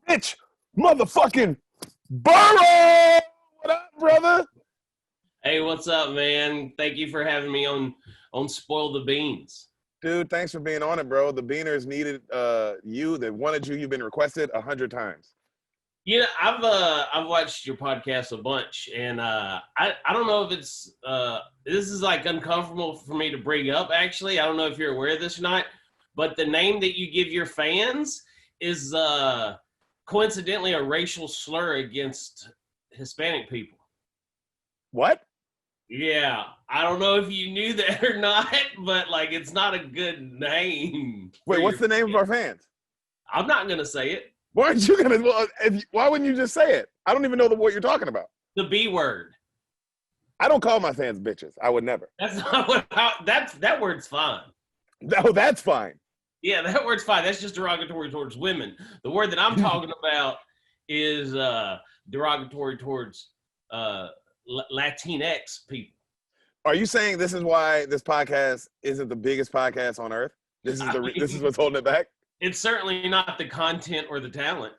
Mitch motherfucking Burrow! What up, brother? Hey, what's up, man? Thank you for having me on Spoil the Beans. Dude, thanks for being on it, bro. The Beaners needed you. They wanted you. You've been requested 100 times. Yeah, I've watched your podcast a bunch, and I don't know if it's this is like uncomfortable for me to bring up. Actually, I don't know if you're aware of this or not, but the name that you give your fans is coincidentally a racial slur against Hispanic people. What? Yeah, I don't know if you knew that or not, but like it's not a good name. Wait, what's the name of our fans? I'm not gonna say it. Why aren't you gonna? Well, why wouldn't you just say it? I don't even know what you're talking about. The B word. I don't call my fans bitches. I would never. That's not what. That word's fine. No, that's fine. Yeah, that word's fine. That's just derogatory towards women. The word that I'm talking about is derogatory towards Latinx people. Are you saying this is why this podcast isn't the biggest podcast on earth? This is what's holding it back? It's certainly not the content or the talent.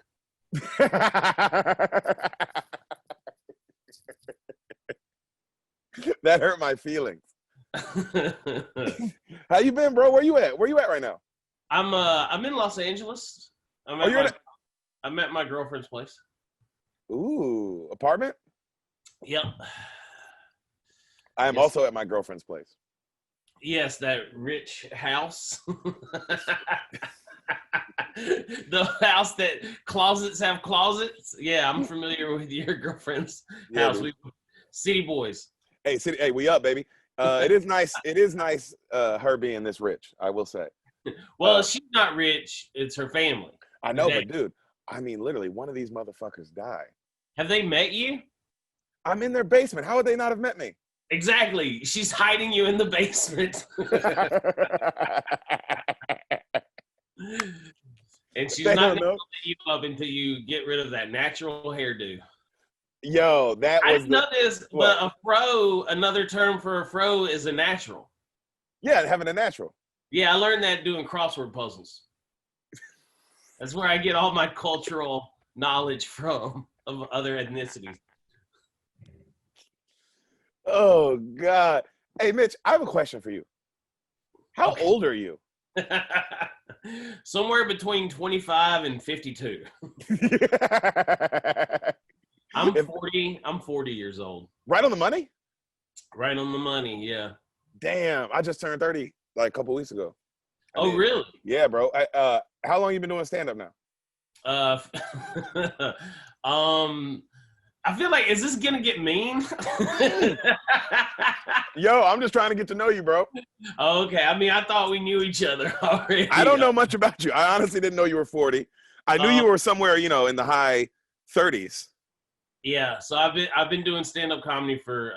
That hurt my feelings. How you been, bro? Where you at? Where you at right now? I'm in Los Angeles. I'm at my girlfriend's place. Ooh, apartment? Yep. I am also at my girlfriend's place. Yes, that rich house. The house that closets have closets. Yeah, I'm familiar with your girlfriend's house. Dude. City boys. Hey, we up, baby. It is nice. It is nice. Her being this rich, I will say. Well, she's not rich. It's her family. I know, but dude, I mean, literally, one of these motherfuckers died. Have they met you? I'm in their basement. How would they not have met me? Exactly. She's hiding you in the basement. And she's not going to let you up until you get rid of that natural hairdo. Yo, that was. I didn't know this, but a fro, another term for a fro is a natural. Yeah, having a natural. Yeah, I learned that doing crossword puzzles. That's where I get all my cultural knowledge from of other ethnicities. Oh, God. Hey, Mitch, I have a question for you. How old are you? Somewhere between 25 and 52. I'm 40. I'm 40 years old. Right on the money? Right on the money, yeah. Damn, I just turned 30 like a couple weeks ago. Really? Yeah, bro. How long you been doing stand-up now? I feel like, is this gonna get mean? Yo, I'm just trying to get to know you, bro. Okay, I mean, I thought we knew each other already. I don't know much about you. I honestly didn't know you were 40. I knew you were somewhere, in the high 30s. Yeah, so I've been doing stand-up comedy for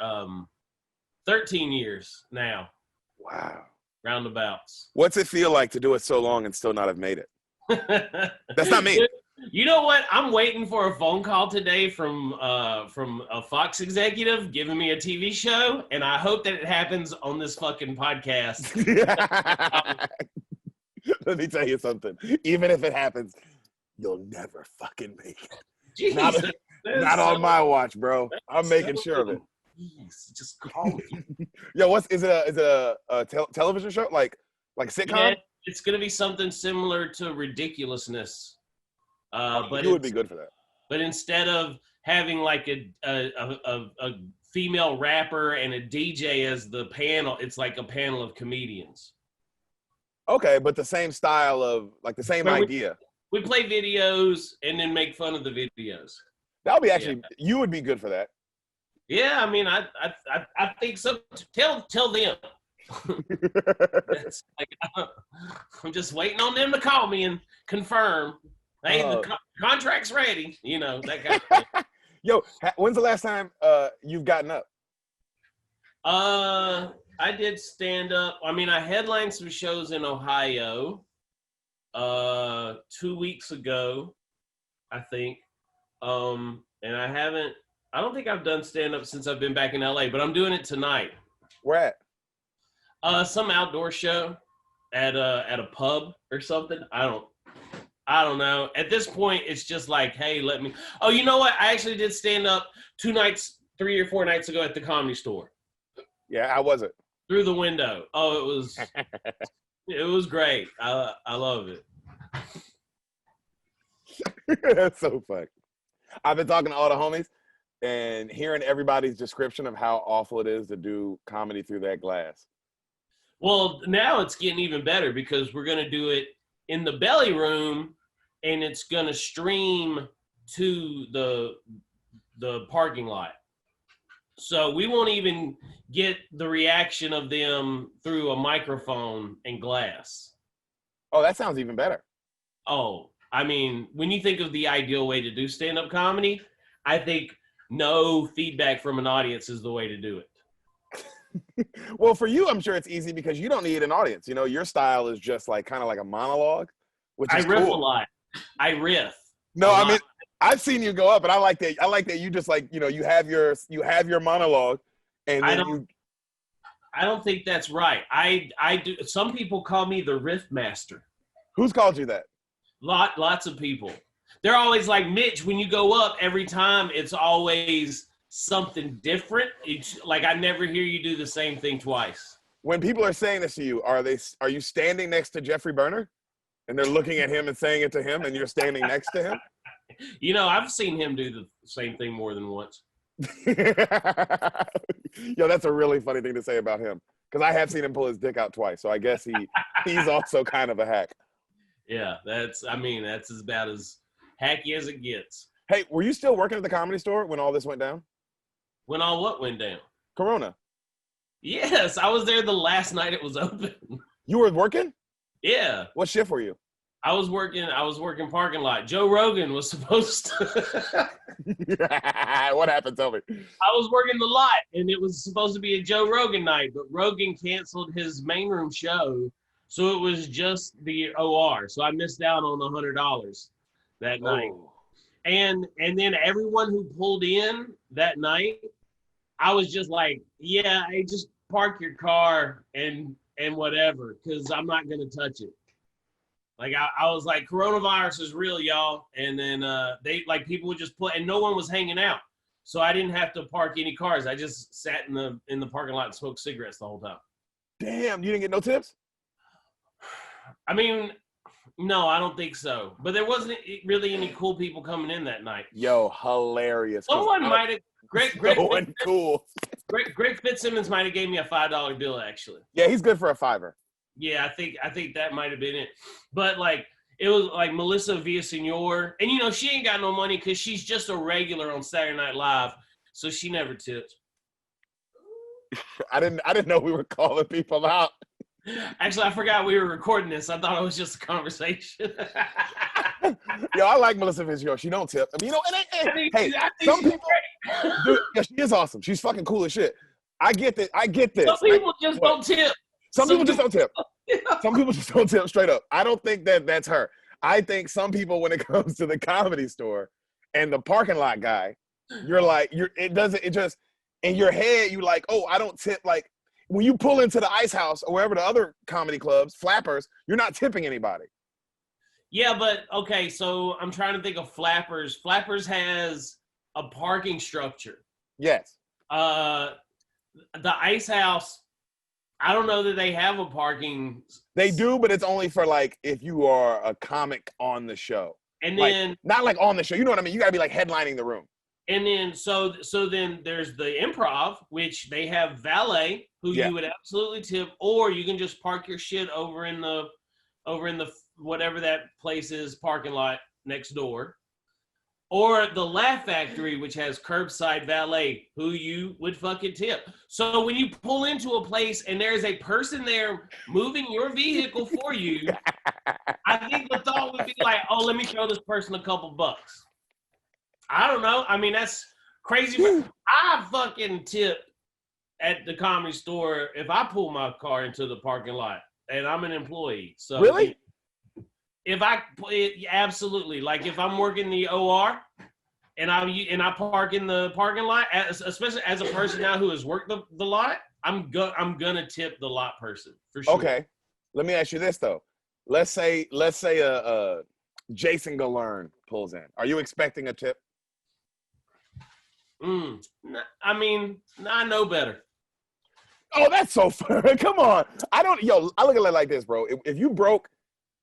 13 years now. Wow. Roundabouts. What's it feel like to do it so long and still not have made it? That's not me. You know what? I'm waiting for a phone call today from a Fox executive giving me a TV show, and I hope that it happens on this fucking podcast. Let me tell you something. Even if it happens, you'll never fucking make it. Jesus, not on my watch, bro. I'm making sure of it. Please, just call me. Yo, is it a television show like sitcom? Yeah, it's gonna be something similar to Ridiculousness. But you would be good for that. But instead of having like a female rapper and a DJ as the panel, it's like a panel of comedians. Okay, but the same style of the same idea. We play videos and then make fun of the videos. That would be actually you would be good for that. Yeah, I mean, I think so. Tell them. It's like, I'm just waiting on them to call me and confirm. Hey, the contract's ready. That kind of thing. Yo, when's the last time you've gotten up? I did stand up. I mean, I headlined some shows in Ohio 2 weeks ago, I think. And I don't think I've done stand up since I've been back in LA, but I'm doing it tonight. Where at? Some outdoor show at a pub or something. I I don't know. At this point, it's just like, hey, let me. Oh, you know what? I actually did stand up 3 or 4 nights ago at the Comedy Store. Yeah, how was it? Through the window. Oh, it was great. I love it. That's so funny. I've been talking to all the homies and hearing everybody's description of how awful it is to do comedy through that glass. Well, now it's getting even better because we're going to do it in the belly room, and it's going to stream to the parking lot. So we won't even get the reaction of them through a microphone and glass. Oh, that sounds even better. Oh, I mean, when you think of the ideal way to do stand-up comedy, I think no feedback from an audience is the way to do it. Well, for you, I'm sure it's easy because you don't need an audience. You know, your style is just like kind of like a monologue, which is I riff cool. a lot. I riff. No, I mean, I've seen you go up, and I like that. I like that you just like, you know, you have your monologue, and then I don't think that's right. I do. Some people call me the riff master. Who's called you that? Lots of people. They're always like, Mitch, when you go up, every time it's always something different. It's like I never hear you do the same thing twice. When people are saying this to you, are you standing next to Jeffrey Berner, and they're looking at him and saying it to him, and you're standing next to him? You know, I've seen him do the same thing more than once. Yo, that's a really funny thing to say about him, because I have seen him pull his dick out twice, so I guess he's also kind of a hack. Yeah, that's about as hacky as it gets. Hey, were you still working at the Comedy Store when all this went down? When all what went down? Corona. Yes, I was there the last night it was open. You were working? Yeah. What shift were you? I was working parking lot. Joe Rogan was supposed to. What happened? Tell me. I was working the lot, and it was supposed to be a Joe Rogan night, but Rogan canceled his main room show, so it was just the OR. So I missed out on $100 that night. And then everyone who pulled in that night, I was just like, yeah, hey, just park your car and whatever, because I'm not gonna touch it. Like I was like, coronavirus is real, y'all. And then they like people would just and no one was hanging out, so I didn't have to park any cars. I just sat in the parking lot and smoked cigarettes the whole time. Damn, you didn't get no tips? I mean, no, I don't think so. But there wasn't really any cool people coming in that night. Yo, hilarious. Someone might have. Greg Fitzsimmons might have gave me a $5 bill actually. Yeah, he's good for a $5. Yeah, I think that might have been it. But like it was like Melissa Villaseñor, and you know she ain't got no money because she's just a regular on Saturday Night Live, so she never tips. I didn't know we were calling people out. Actually, I forgot we were recording this. I thought it was just a conversation. Yo, I like Melissa Fitzgerald. She don't tip. I mean, you know, hey, some people, dude, yeah, she is awesome. She's fucking cool as shit. I get this. Some people just don't tip. Some people just don't tip. Some people just don't tip straight up. I don't think that's her. I think some people, when it comes to the Comedy Store and the parking lot guy, it just, in your head, you like, oh, I don't tip. Like, when you pull into the Ice House or wherever the other comedy clubs, Flappers, you're not tipping anybody. Yeah, but okay, so I'm trying to think of Flappers. Flappers has a parking structure. Yes. The Ice House, I don't know that they have a parking. They do, but it's only for like if you are a comic on the show. And like, then not like on the show. You know what I mean? You gotta be like headlining the room. And then so then there's the Improv, which they have valet who you would absolutely tip, or you can just park your shit over in the whatever that place is parking lot next door. Or the Laugh Factory, which has curbside valet, who you would fucking tip. So when you pull into a place and there's a person there moving your vehicle for you, I think the thought would be like, oh, let me throw this person a couple bucks. I don't know. I mean, that's crazy. I fucking tip at the Comedy Store if I pull my car into the parking lot and I'm an employee. So really? Absolutely. Like if I'm working the OR and I park in the parking lot, especially as a person now who has worked the lot, I'm gonna tip the lot person for sure. Okay. Let me ask you this though. Let's say Jason Galern pulls in. Are you expecting a tip? I mean, I know better. Oh, that's so fun. Come on. I look at it like this, bro. If you broke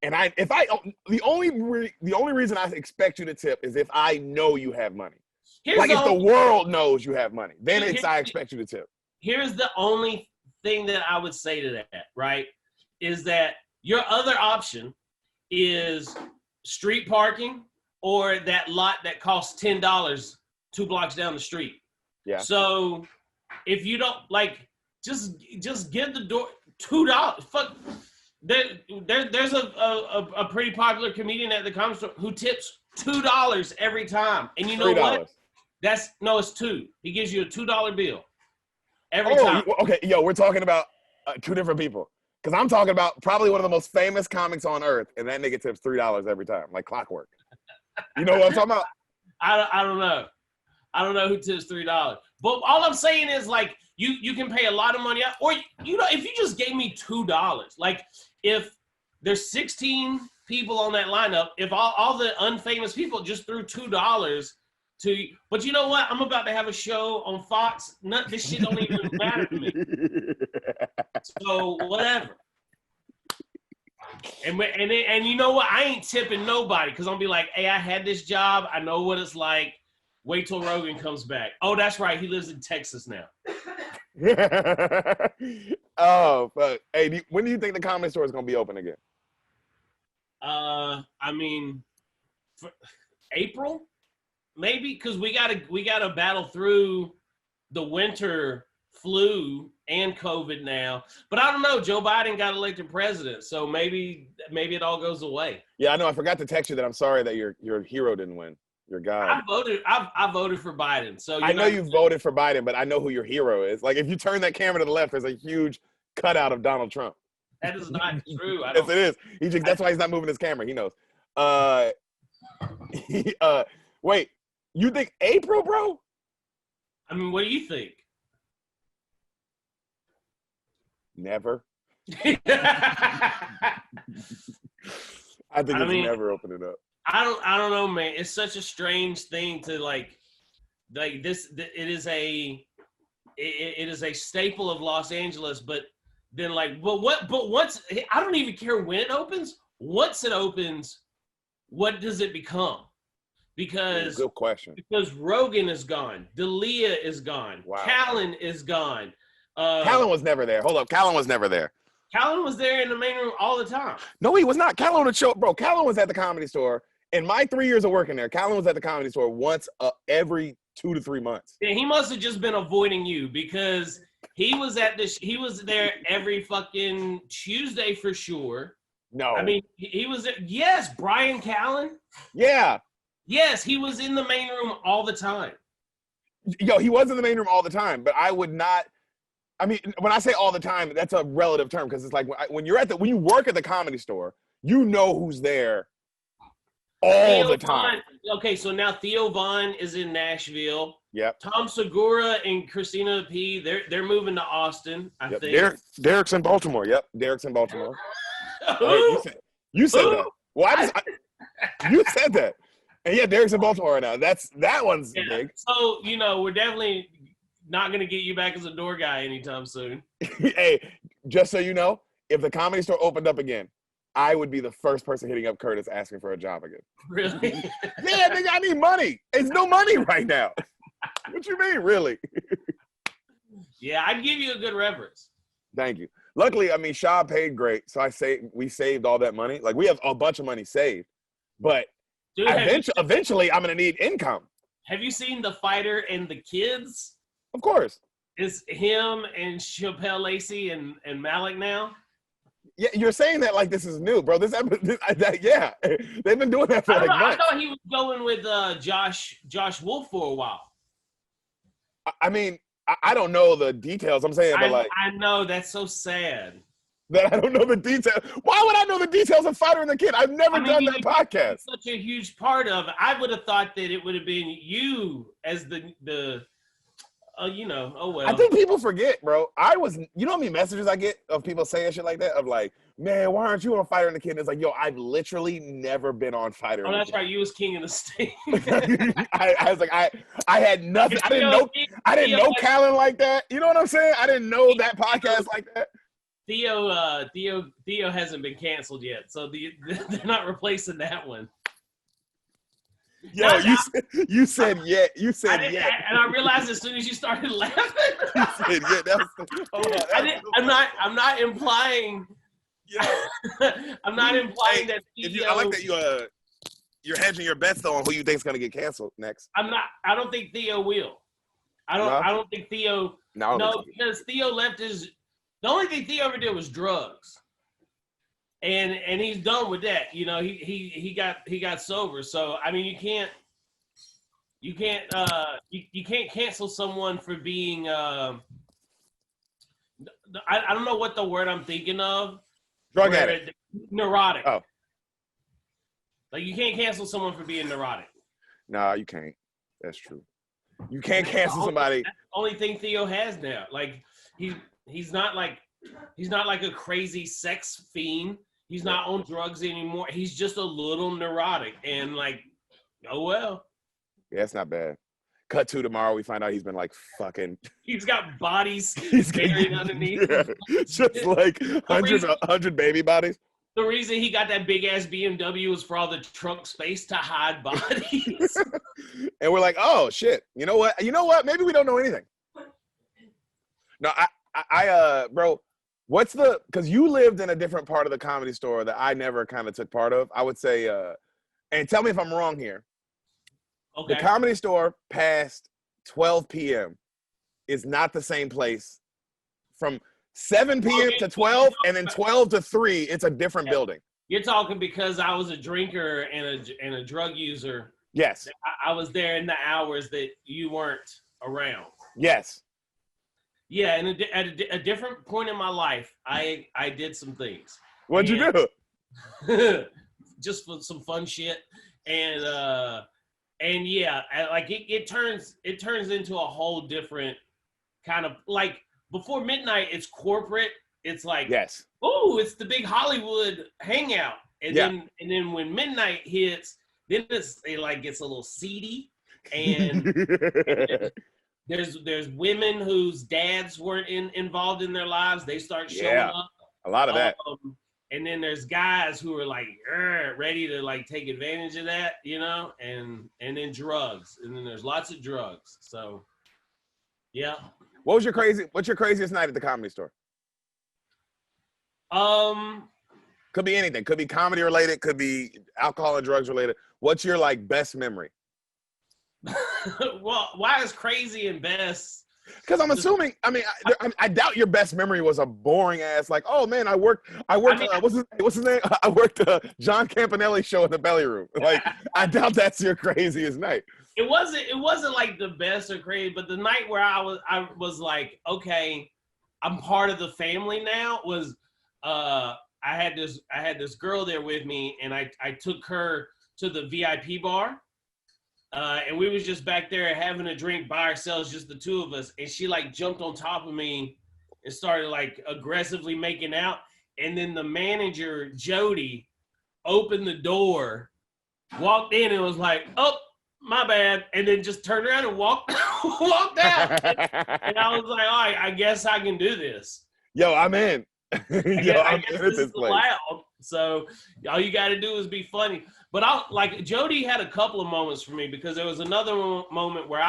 and the only reason I expect you to tip is if I know you have money. If the world knows you have money, then I expect you to tip. Here's the only thing that I would say to that, right? Is that your other option is street parking or that lot that costs $10 2 blocks down the street. Yeah. So if you don't just give the door $2. Fuck. There's a pretty popular comedian at the Comedy Store who tips $2 every time, and you know $3. What? It's $2. He gives you a $2 bill every time. Okay, we're talking about 2 different people. Because I'm talking about probably one of the most famous comics on earth, and that nigga tips $3 every time, like clockwork. You know what I'm talking about? I don't know. I don't know who tips $3. But all I'm saying is, like, you can pay a lot of money out, or if you just gave me $2, like if there's 16 people on that lineup, if all the unfamous people just threw $2 to, but you know what? I'm about to have a show on Fox. This shit don't even matter to me. So whatever. And you know what? I ain't tipping nobody because I'm gonna be like, hey, I had this job. I know what it's like. Wait till Rogan comes back. Oh, that's right. He lives in Texas now. Oh, fuck. Hey, when do you think the Comedy Store is gonna be open again? I mean, for April, maybe, because we gotta battle through the winter flu and COVID now. But I don't know. Joe Biden got elected president, so maybe it all goes away. Yeah, I know. I forgot to text you that I'm sorry that your hero didn't win. Your guy. I voted for Biden. So I know you voted for Biden, but I know who your hero is. Like, if you turn that camera to the left, there's a huge cutout of Donald Trump. That is not true. Yes, it is. That's why he's not moving his camera. He knows. Wait, you think April, bro? I mean, what do you think? Never. I think it's never open it up. I don't know, man. It's such a strange thing to like this. It is a staple of Los Angeles, but then but once I don't even care when it opens. Once it opens, what does it become? Because good question. Because Rogan is gone, D'Elia is gone, wow. Callen is gone. Callen was never there. Hold up, Callen was never there. Callen was there in the main room all the time. No, he was not. Callen would show, bro. Callen was at the Comedy Store. In my 3 years of working there, Callen was at the Comedy Store once every 2 to 3 months. Yeah, he must have just been avoiding you because he was there every fucking Tuesday for sure. No. I mean, he was there. Yes, Brian Callen. Yeah. Yes, he was in the main room all the time. Yo, he was in the main room all the time, but I would not. I mean, when I say all the time, that's a relative term because it's like when you work at the Comedy Store, you know who's there all the time. Okay, so now Theo Von is in Nashville. Yep. Tom Segura and Christina P. They're moving to Austin. I think. Deric's in Baltimore. Yep, Deric's in Baltimore. You said that. Well, you said that. And yeah, Deric's in Baltimore right now. That one's big. So we're definitely not gonna get you back as a door guy anytime soon. Hey, just so you know, if the Comedy Store opened up again, I would be the first person hitting up Curtis asking for a job again. Really? Yeah, nigga, I need money. It's no money right now. What you mean, really? Yeah, I'd give you a good reference. Thank you. Luckily, I mean, Shaw paid great, so we saved all that money. Like, we have a bunch of money saved, but dude, eventually I'm going to need income. Have you seen The Fighter and the Kids? Of course. It's him and Chappelle Lacey and Malik now. Yeah, you're saying that like this is new, bro. Yeah, they've been doing that for months. I thought he was going with Josh Wolf for a while. I mean, I don't know the details. I'm saying, but I know that's so sad. That I don't know the details. Why would I know the details of Fighter and the Kid? I've never done that podcast. Such a huge part of it. I would have thought that it would have been you as the oh well. I think people forget, bro. You know how many messages I get of people saying shit like that? Of like, man, why aren't you on Fighter and the Kid? And it's like, yo, I've literally never been on Fighter. Oh, that's right. You was King of the Sting. I was like, I had nothing. I didn't know Callan like that. You know what I'm saying? I didn't know that podcast like that. Theo hasn't been canceled yet, so they're not replacing that one. Yo, you said yeah. You said yeah. And I realized as soon as you started laughing. You said yeah. I'm not implying. I'm not implying that Theo. I like that you're hedging your bets though on who you think's gonna get canceled next. I don't think Theo will. I don't think Theo. No, because Theo left his. The only thing Theo ever did was drugs, and he's done with that. You know, he got sober. So I mean, you can't cancel someone for being. I don't know what the word I'm thinking of. Drug addict. Neurotic. Oh. Like you can't cancel someone for being neurotic. Nah, you can't. That's true. You can't cancel somebody. That's the only thing Theo has now. Like he's not like a crazy sex fiend. He's not on drugs anymore. He's just a little neurotic and like, oh well. Yeah, it's not bad. Cut to tomorrow, we find out he's been like fucking. He's got bodies buried underneath. Yeah, just like 100 baby bodies. The reason he got that big ass BMW was for all the trunk space to hide bodies. And we're like, oh shit. You know what? Maybe we don't know anything. No, I bro, because you lived in a different part of the Comedy Store that I never kind of took part of. I would say, and tell me if I'm wrong here. Okay. The Comedy Store past 12 p.m. is not the same place. From 7 p.m. to 12, and then 12 to 3, it's a different building. You're talking because I was a drinker and a drug user. Yes. I was there in the hours that you weren't around. Yes. Yeah, and at a different point in my life, I did some things. What'd you do? Just for some fun shit. And yeah, like it turns into a whole different kind of like before midnight. It's corporate. It's like yes. Oh, it's the big Hollywood hangout. And then when midnight hits, then it like gets a little seedy. And there's women whose dads weren't involved in their lives. They start showing up. A lot of that. And then there's guys who are like ready to like take advantage of that, you know, and then drugs. And then there's lots of drugs. So, yeah. What's your craziest night at the Comedy Store? Could be anything. Could be comedy related. Could be alcohol and drugs related. What's your like best memory? Well, why is crazy and best? Because I'm assuming. I mean, I doubt your best memory was a boring ass like, oh man, I worked. What's his name? I worked John Campanelli's show in the Belly Room. Like, I doubt that's your craziest night. It wasn't like the best or crazy, but the night where I was like, okay, I'm part of the family now. Was I had this girl there with me, and I took her to the VIP bar. And we was just back there having a drink by ourselves, just the two of us. And she like jumped on top of me and started like aggressively making out. And then the manager, Jody, opened the door, walked in and was like, oh, my bad. And then just turned around and walked out. And I was like, all right, I guess I can do this. Yo, I'm in. I'm in this place. Allowed. So all you got to do is be funny. But Jody had a couple of moments for me because there was another moment where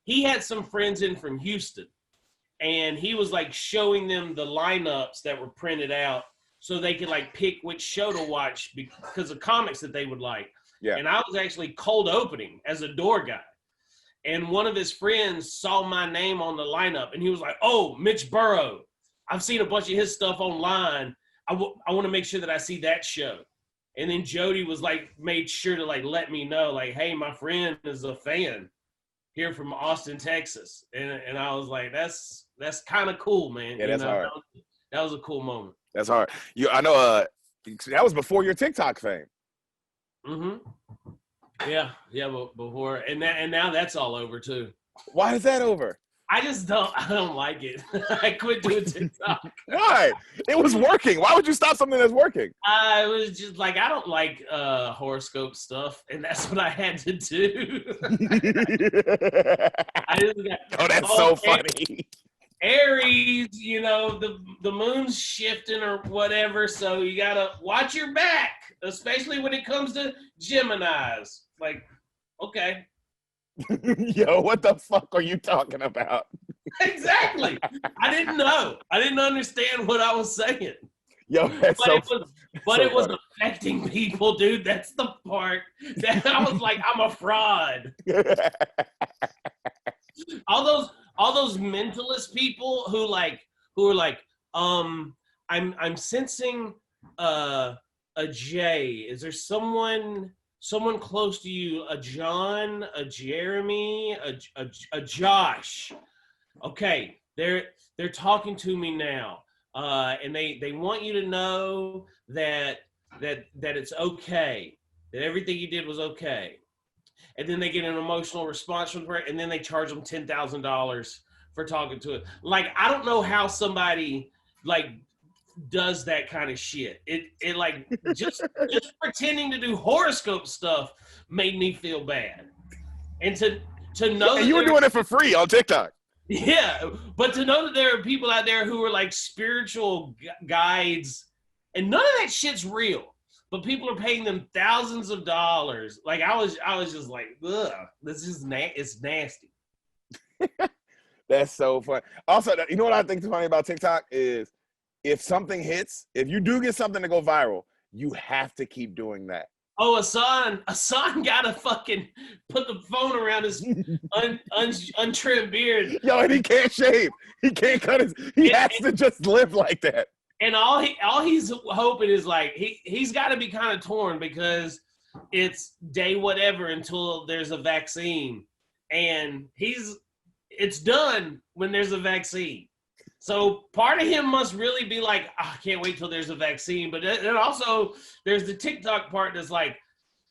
he had some friends in from Houston, and he was like showing them the lineups that were printed out so they could like pick which show to watch because of comics that they would like. Yeah. And I was actually cold opening as a door guy. And one of his friends saw my name on the lineup, and he was like, oh, Mitch Burrow. I've seen a bunch of his stuff online. I want to make sure that I see that show. And then Jody was like, made sure to like let me know, like, hey, my friend is a fan here from Austin, Texas. And I was like, that's kind of cool, man. Yeah, that's hard. That was a cool moment. That's hard. I know that was before your TikTok fame. Mm-hmm. Yeah, but before and now that's all over too. Why is that over? I don't like it. I quit doing TikTok. Why? It was working. Why would you stop something that's working? I was just like, I don't like horoscope stuff, and that's what I had to do. I just got, oh, that's so funny. Aries, you know, the moon's shifting or whatever, so you gotta watch your back, especially when it comes to Geminis. Like, okay. Yo, what the fuck are you talking about? Exactly. I didn't know. I didn't understand what I was saying. Yo, that's but it was affecting people, dude. That's the part that I was like, I'm a fraud. all those mentalist people who are like, I'm sensing a J. Is there someone close to you, a John, a Jeremy, a Josh? Okay, they're talking to me now, and they want you to know that it's okay, that everything you did was okay, and then they get an emotional response from her, and then they charge them $10,000 for talking to it. Like, I don't know how somebody like does that kind of shit. It like just pretending to do horoscope stuff made me feel bad, and to know that you were doing it for free on TikTok. Yeah, but to know that there are people out there who are like spiritual guides, and none of that shit's real, but people are paying them thousands of dollars. Like, I was just like, ugh, this is it's nasty. That's so fun. Also, you know what I think is funny about TikTok is if something hits, if you do get something to go viral, you have to keep doing that. Oh, Hassan gotta fucking put the phone around his untrimmed beard. Yo, and he can't shave. He can't cut his. He has to just live like that. And all he's hoping is like he's got to be kind of torn because it's day whatever until there's a vaccine, and it's done when there's a vaccine. So part of him must really be like, oh, I can't wait till there's a vaccine. But then also there's the TikTok part that's like,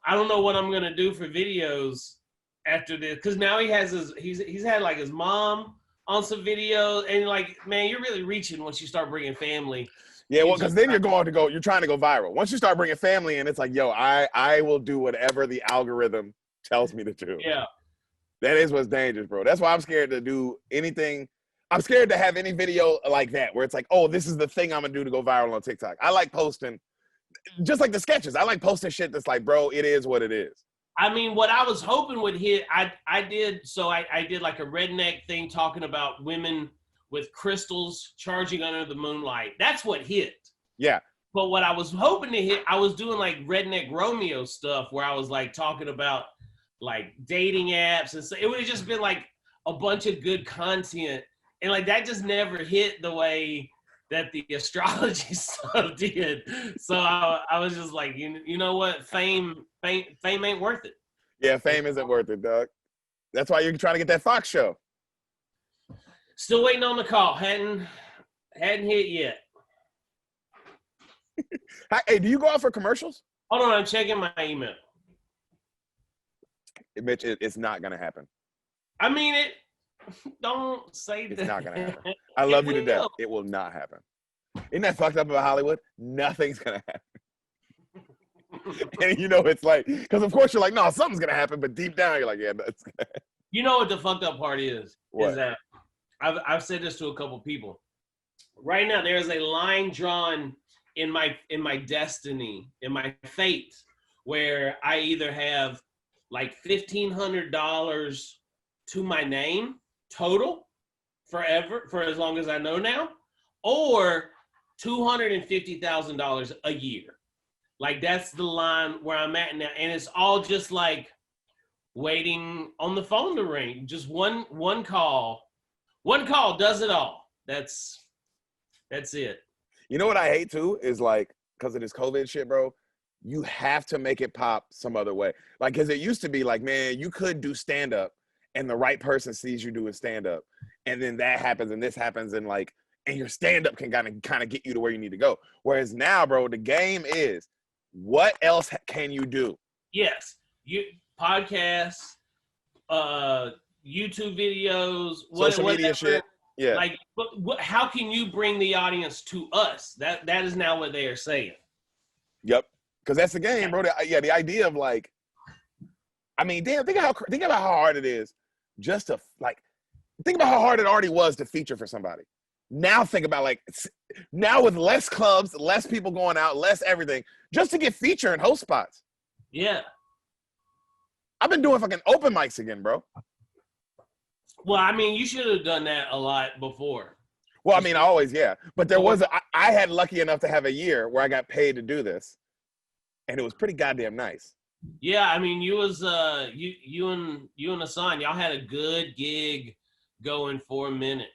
I don't know what I'm gonna do for videos after this, because now he's had like his mom on some videos, and like, man, you're really reaching once you start bringing family. Yeah, well, because then you're trying to go viral. Once you start bringing family in, it's like, yo, I will do whatever the algorithm tells me to do. Yeah, that is what's dangerous, bro. That's why I'm scared to do anything. I'm scared to have any video like that where it's like, oh, this is the thing I'm gonna do to go viral on TikTok. I like posting, just like the sketches. I like posting shit that's like, bro, it is what it is. I mean, what I was hoping would hit, I did like a redneck thing talking about women with crystals charging under the moonlight. That's what hit. Yeah. But what I was hoping to hit, I was doing like redneck Romeo stuff where I was like talking about like dating apps, and so it would have just been like a bunch of good content. And like that just never hit the way that the astrology stuff did. So I was just like, you know what, fame ain't worth it. Yeah, fame isn't worth it, Doug. That's why you're trying to get that Fox show. Still waiting on the call. Hadn't hit yet. Hey, do you go out for commercials? Hold on, I'm checking my email. Mitch, it's not gonna happen. I mean it. Don't say that. It's not gonna happen. I love you to death. It will not happen. Isn't that fucked up about Hollywood? Nothing's gonna happen. And you know, it's like, because of course you're like, no, something's gonna happen, but deep down you're like, yeah, that's gonna happen. You know what the fucked up part is? What? Is that I've said this to a couple people. Right now, there is a line drawn in my destiny, in my fate, where I either have like $1,500 to my name total forever, for as long as I know now, or $250,000 a year. Like, that's the line where I'm at now, and it's all just like waiting on the phone to ring. Just one call does it all. That's it. You know what I hate too is like, because of this COVID shit, bro, you have to make it pop some other way. Like, because it used to be like, man, you could do stand up and the right person sees you doing stand up, and then that happens and this happens, and like, and your stand up can kind of get you to where you need to go. Whereas now, bro, the game is, what else can you do? Yes, you podcasts, YouTube videos, social media shit. Yeah. Like, how can you bring the audience to us? That is now what they are saying. Yep. Because that's the game, bro. The idea of like, I mean, damn, think about how hard it is just to like, think about how hard it already was to feature for somebody. Now think about like, now with less clubs, less people going out, less everything, just to get featured in host spots. Yeah. I've been doing fucking open mics again, bro. Well, I mean, you should have done that a lot before. Well, I mean, always, yeah. But there was, I had lucky enough to have a year where I got paid to do this. And it was pretty goddamn nice. Yeah, I mean, you and Hassan, y'all had a good gig going for a minute.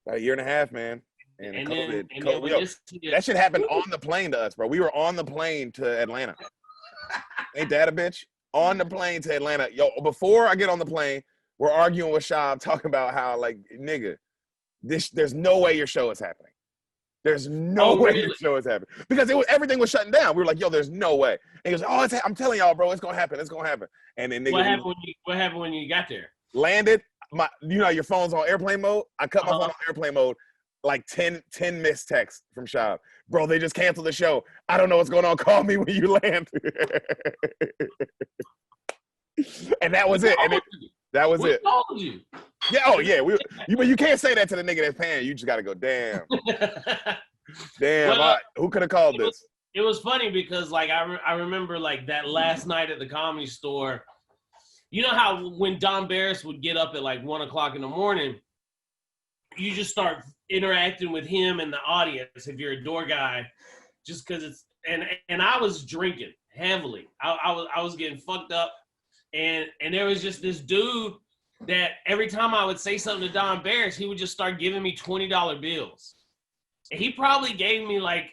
About a year and a half, man. And COVID, then that shit happened on the plane to us, bro. We were on the plane to Atlanta. Ain't that a bitch? On the plane to Atlanta. Yo, before I get on the plane, we're arguing with Shab, talking about how, like, nigga, there's no way your show is happening. There's no way your show is happening. Because everything was shutting down. We were like, yo, there's no way. And he goes, oh, I'm telling y'all, bro, it's going to happen. It's going to happen. And then nigga, what happened when you got there? Landed. Your phone's on airplane mode. I cut my phone on airplane mode. Like 10 missed texts from Shab. Bro, they just canceled the show. I don't know what's going on. Call me when you land. And that was it. That was it. Told you? Yeah. Oh, yeah. But you can't say that to the nigga that's paying. You just got to go, damn. Damn. Well, who could have called this? It was funny because, like, I remember, like, that last night at the Comedy Store. You know how when Don Barris would get up at, like, 1 o'clock in the morning, you just start interacting with him and the audience if you're a door guy, just because it's and I was drinking heavily. I was getting fucked up, and there was just this dude that every time I would say something to Don Barris, he would just start giving me $20 bills. And he probably gave me like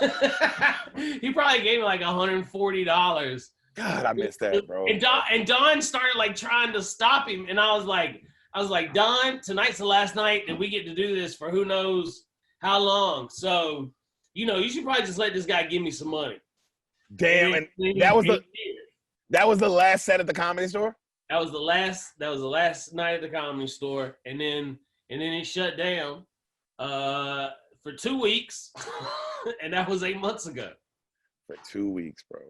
$140. God, I missed that, bro. And Don started like trying to stop him, and I was like, Don, tonight's the last night that we get to do this for who knows how long. So, you should probably just let this guy give me some money. Damn, and that was the last set at the Comedy Store? That was the last night at the Comedy Store, and then it shut down for 2 weeks, and that was 8 months ago. For 2 weeks, bro.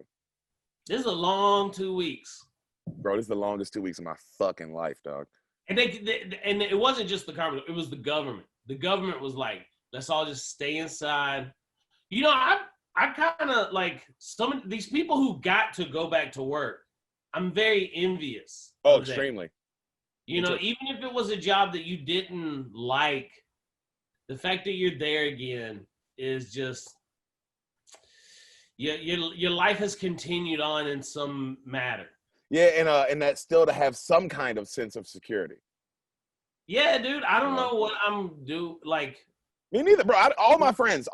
This is a long 2 weeks. Bro, this is the longest 2 weeks of my fucking life, dog. And and it wasn't just the Comedy, it was the government. The government was like, let's all just stay inside. I kind of like some of these people who got to go back to work. I'm very envious. Oh, extremely. Even if it was a job that you didn't like, the fact that you're there again is just, your life has continued on in some matter. Yeah, and that still to have some kind of sense of security. Yeah, dude, I don't know what I'm like. Me neither, bro. All my friends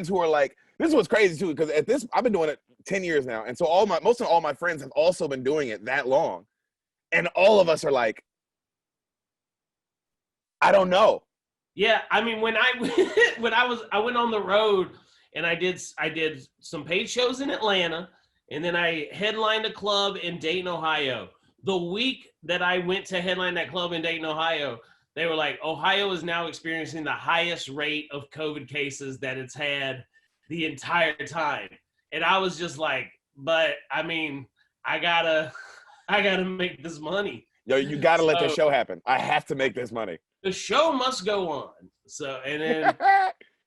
who are like, this is what's crazy too, because I've been doing it 10 years now, and so most of all my friends have also been doing it that long, and all of us are like, I don't know. Yeah, I mean, when I went on the road and I did some paid shows in Atlanta, and then I headlined a club in Dayton, Ohio. The week that I went to headline that club in Dayton, Ohio, they were like, Ohio is now experiencing the highest rate of COVID cases that it's had the entire time. And I was just like, but I mean, I gotta make this money. Yo, you gotta let the show happen. I have to make this money. The show must go on. So, and then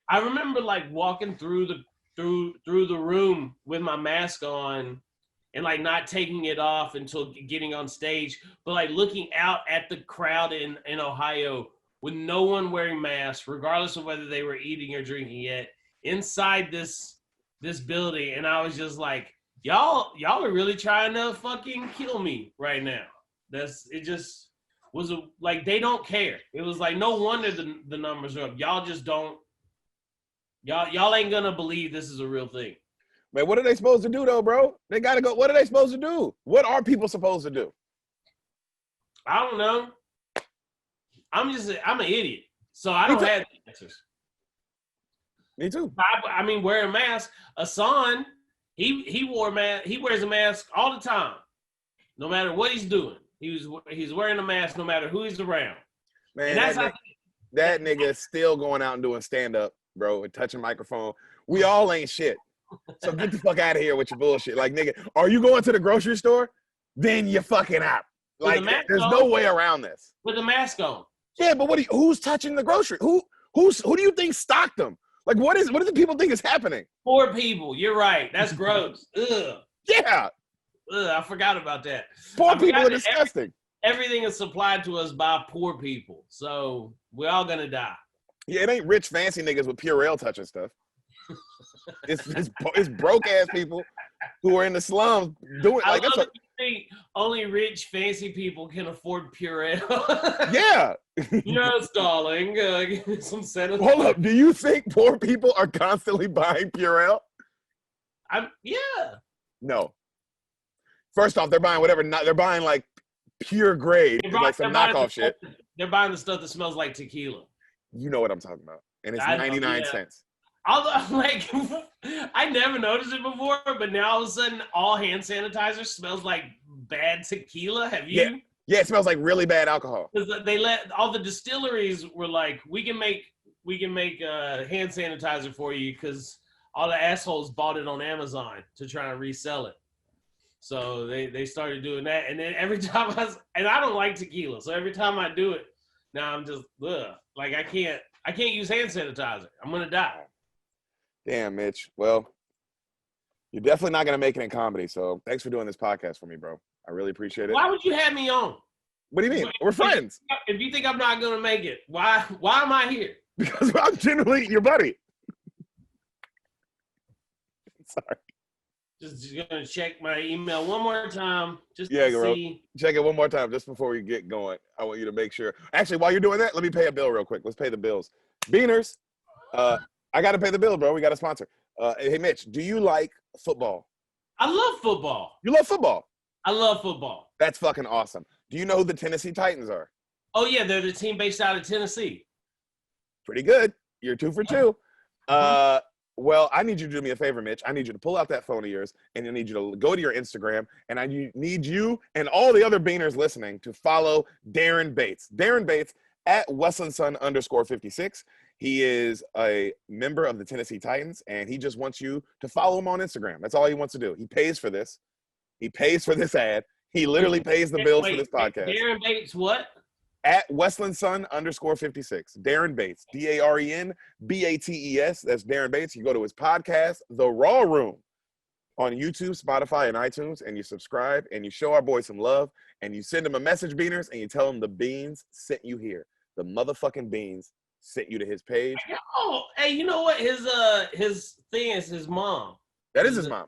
I remember like walking through the room with my mask on and like not taking it off until getting on stage, but like looking out at the crowd in Ohio with no one wearing masks, regardless of whether they were eating or drinking yet, inside this building. And I was just like, y'all are really trying to fucking kill me right now. It just was like, they don't care. It was like, no wonder the numbers are up. Y'all just don't, y'all ain't gonna believe this is a real thing. Man, what are they supposed to do though, bro? They gotta go. What are they supposed to do? What are people supposed to do? I don't know. I'm an idiot. So I don't have the answers. Me too. I mean, wear a mask. Hassan, he wears a mask all the time, no matter what he's doing. He's wearing a mask no matter who he's around. Man, that nigga is still going out and doing stand-up, bro, and touching microphone. We all ain't shit. So get the fuck out of here with your bullshit. Like, nigga, are you going to the grocery store? Then you're fucking out. Like, there's no way around this. With the mask on. Yeah, but who's touching the grocery? Who do you think stocked them? Like, what do the people think is happening? Poor people. You're right. That's gross. Ugh. Yeah. Ugh, I forgot about that. Poor people are disgusting. Everything is supplied to us by poor people. So we're all going to die. Yeah, it ain't rich, fancy niggas with Purell touching stuff. It's broke-ass people who are in the slums doing like I love think only rich, fancy people can afford Purell. Yeah. Yes, darling. Some sanitizer. Hold up. Do you think poor people are constantly buying Purell? Yeah. No. First off, they're buying whatever. They're buying like pure grade, like some knockoff shit. They're buying the stuff that smells like tequila. You know what I'm talking about. And it's 99 cents. Although, like, I never noticed it before, but now all of a sudden, all hand sanitizer smells like bad tequila. Have you? Yeah, it smells like really bad alcohol. Because they let all the distilleries were like, we can make hand sanitizer for you because all the assholes bought it on Amazon to try and resell it. So they started doing that, and then every time I don't like tequila, so every time I do it, now I'm just like I can't use hand sanitizer. I'm gonna die. Damn, Mitch. Well, you're definitely not gonna make it in comedy. So thanks for doing this podcast for me, bro. I really appreciate it. Why would you have me on? What do you mean? We're friends. If you think I'm not gonna make it, why am I here? Because I'm generally your buddy. Sorry. Just gonna check my email one more time, just to bro. See. Check it one more time, just before we get going. I want you to make sure. Actually, while you're doing that, let me pay a bill real quick. Let's pay the bills. Beaners, I got to pay the bill, bro. We got a sponsor. Hey, Mitch, do you like football? I love football. You love football? I love football. That's fucking awesome. Do you know who the Tennessee Titans are? Oh yeah, they're the team based out of Tennessee. Pretty good. You're 2 for 2. Well, I need you to do me a favor, Mitch. I need you to pull out that phone of yours, and I need you to go to your Instagram, and I need you and all the other Beaners listening to follow Darren Bates. Darren Bates at WeslandSon_56. He is a member of the Tennessee Titans, and he just wants you to follow him on Instagram. That's all he wants to do. He pays for this. He pays for this ad. He literally pays the bills for this podcast. Darren Bates what? At WeslandSon_56. Darren Bates. DarenBates. That's Darren Bates. You go to his podcast, The Raw Room, on YouTube, Spotify, and iTunes, and you subscribe, and you show our boy some love, and you send him a message, Beaners, and you tell him the beans sent you here. The motherfucking beans sent you to his page. Oh, hey, you know what? His thing is his mom. That is his mom.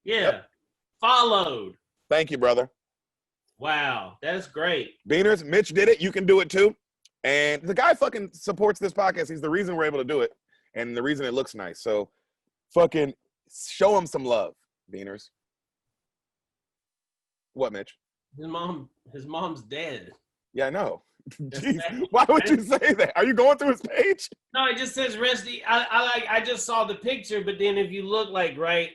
Yeah. Yep. Followed. Thank you, brother. Wow, that's great. Beaners, Mitch did it. You can do it too. And the guy fucking supports this podcast. He's the reason we're able to do it and the reason it looks nice. So fucking show him some love, Beaners. What, Mitch? His mom's dead. Yeah, I know. Jeez, why would you say that? Are you going through his page? No, it just says Resty. I just saw the picture, but then if you look right,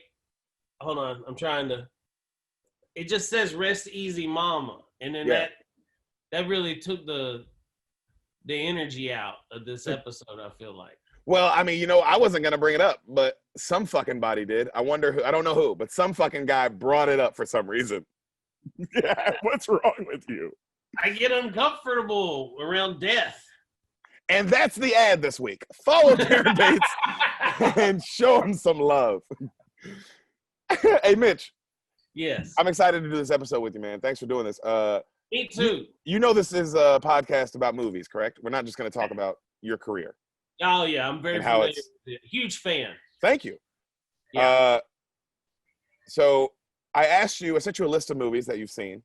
hold on, I'm trying to. It just says "Rest Easy, Mama," and then that really took the energy out of this episode. I feel like. Well, I mean, I wasn't gonna bring it up, but some fucking body did. I wonder who. I don't know who, but some fucking guy brought it up for some reason. Yeah, what's wrong with you? I get uncomfortable around death. And that's the ad this week. Follow Darren Bates and show him some love. Hey, Mitch. Yes. I'm excited to do this episode with you, man. Thanks for doing this. Me too. You know this is a podcast about movies, correct? We're not just going to talk about your career. Oh, yeah. I'm very familiar with it. Huge fan. Thank you. Yeah. So I asked you, I sent you a list of movies that you've seen.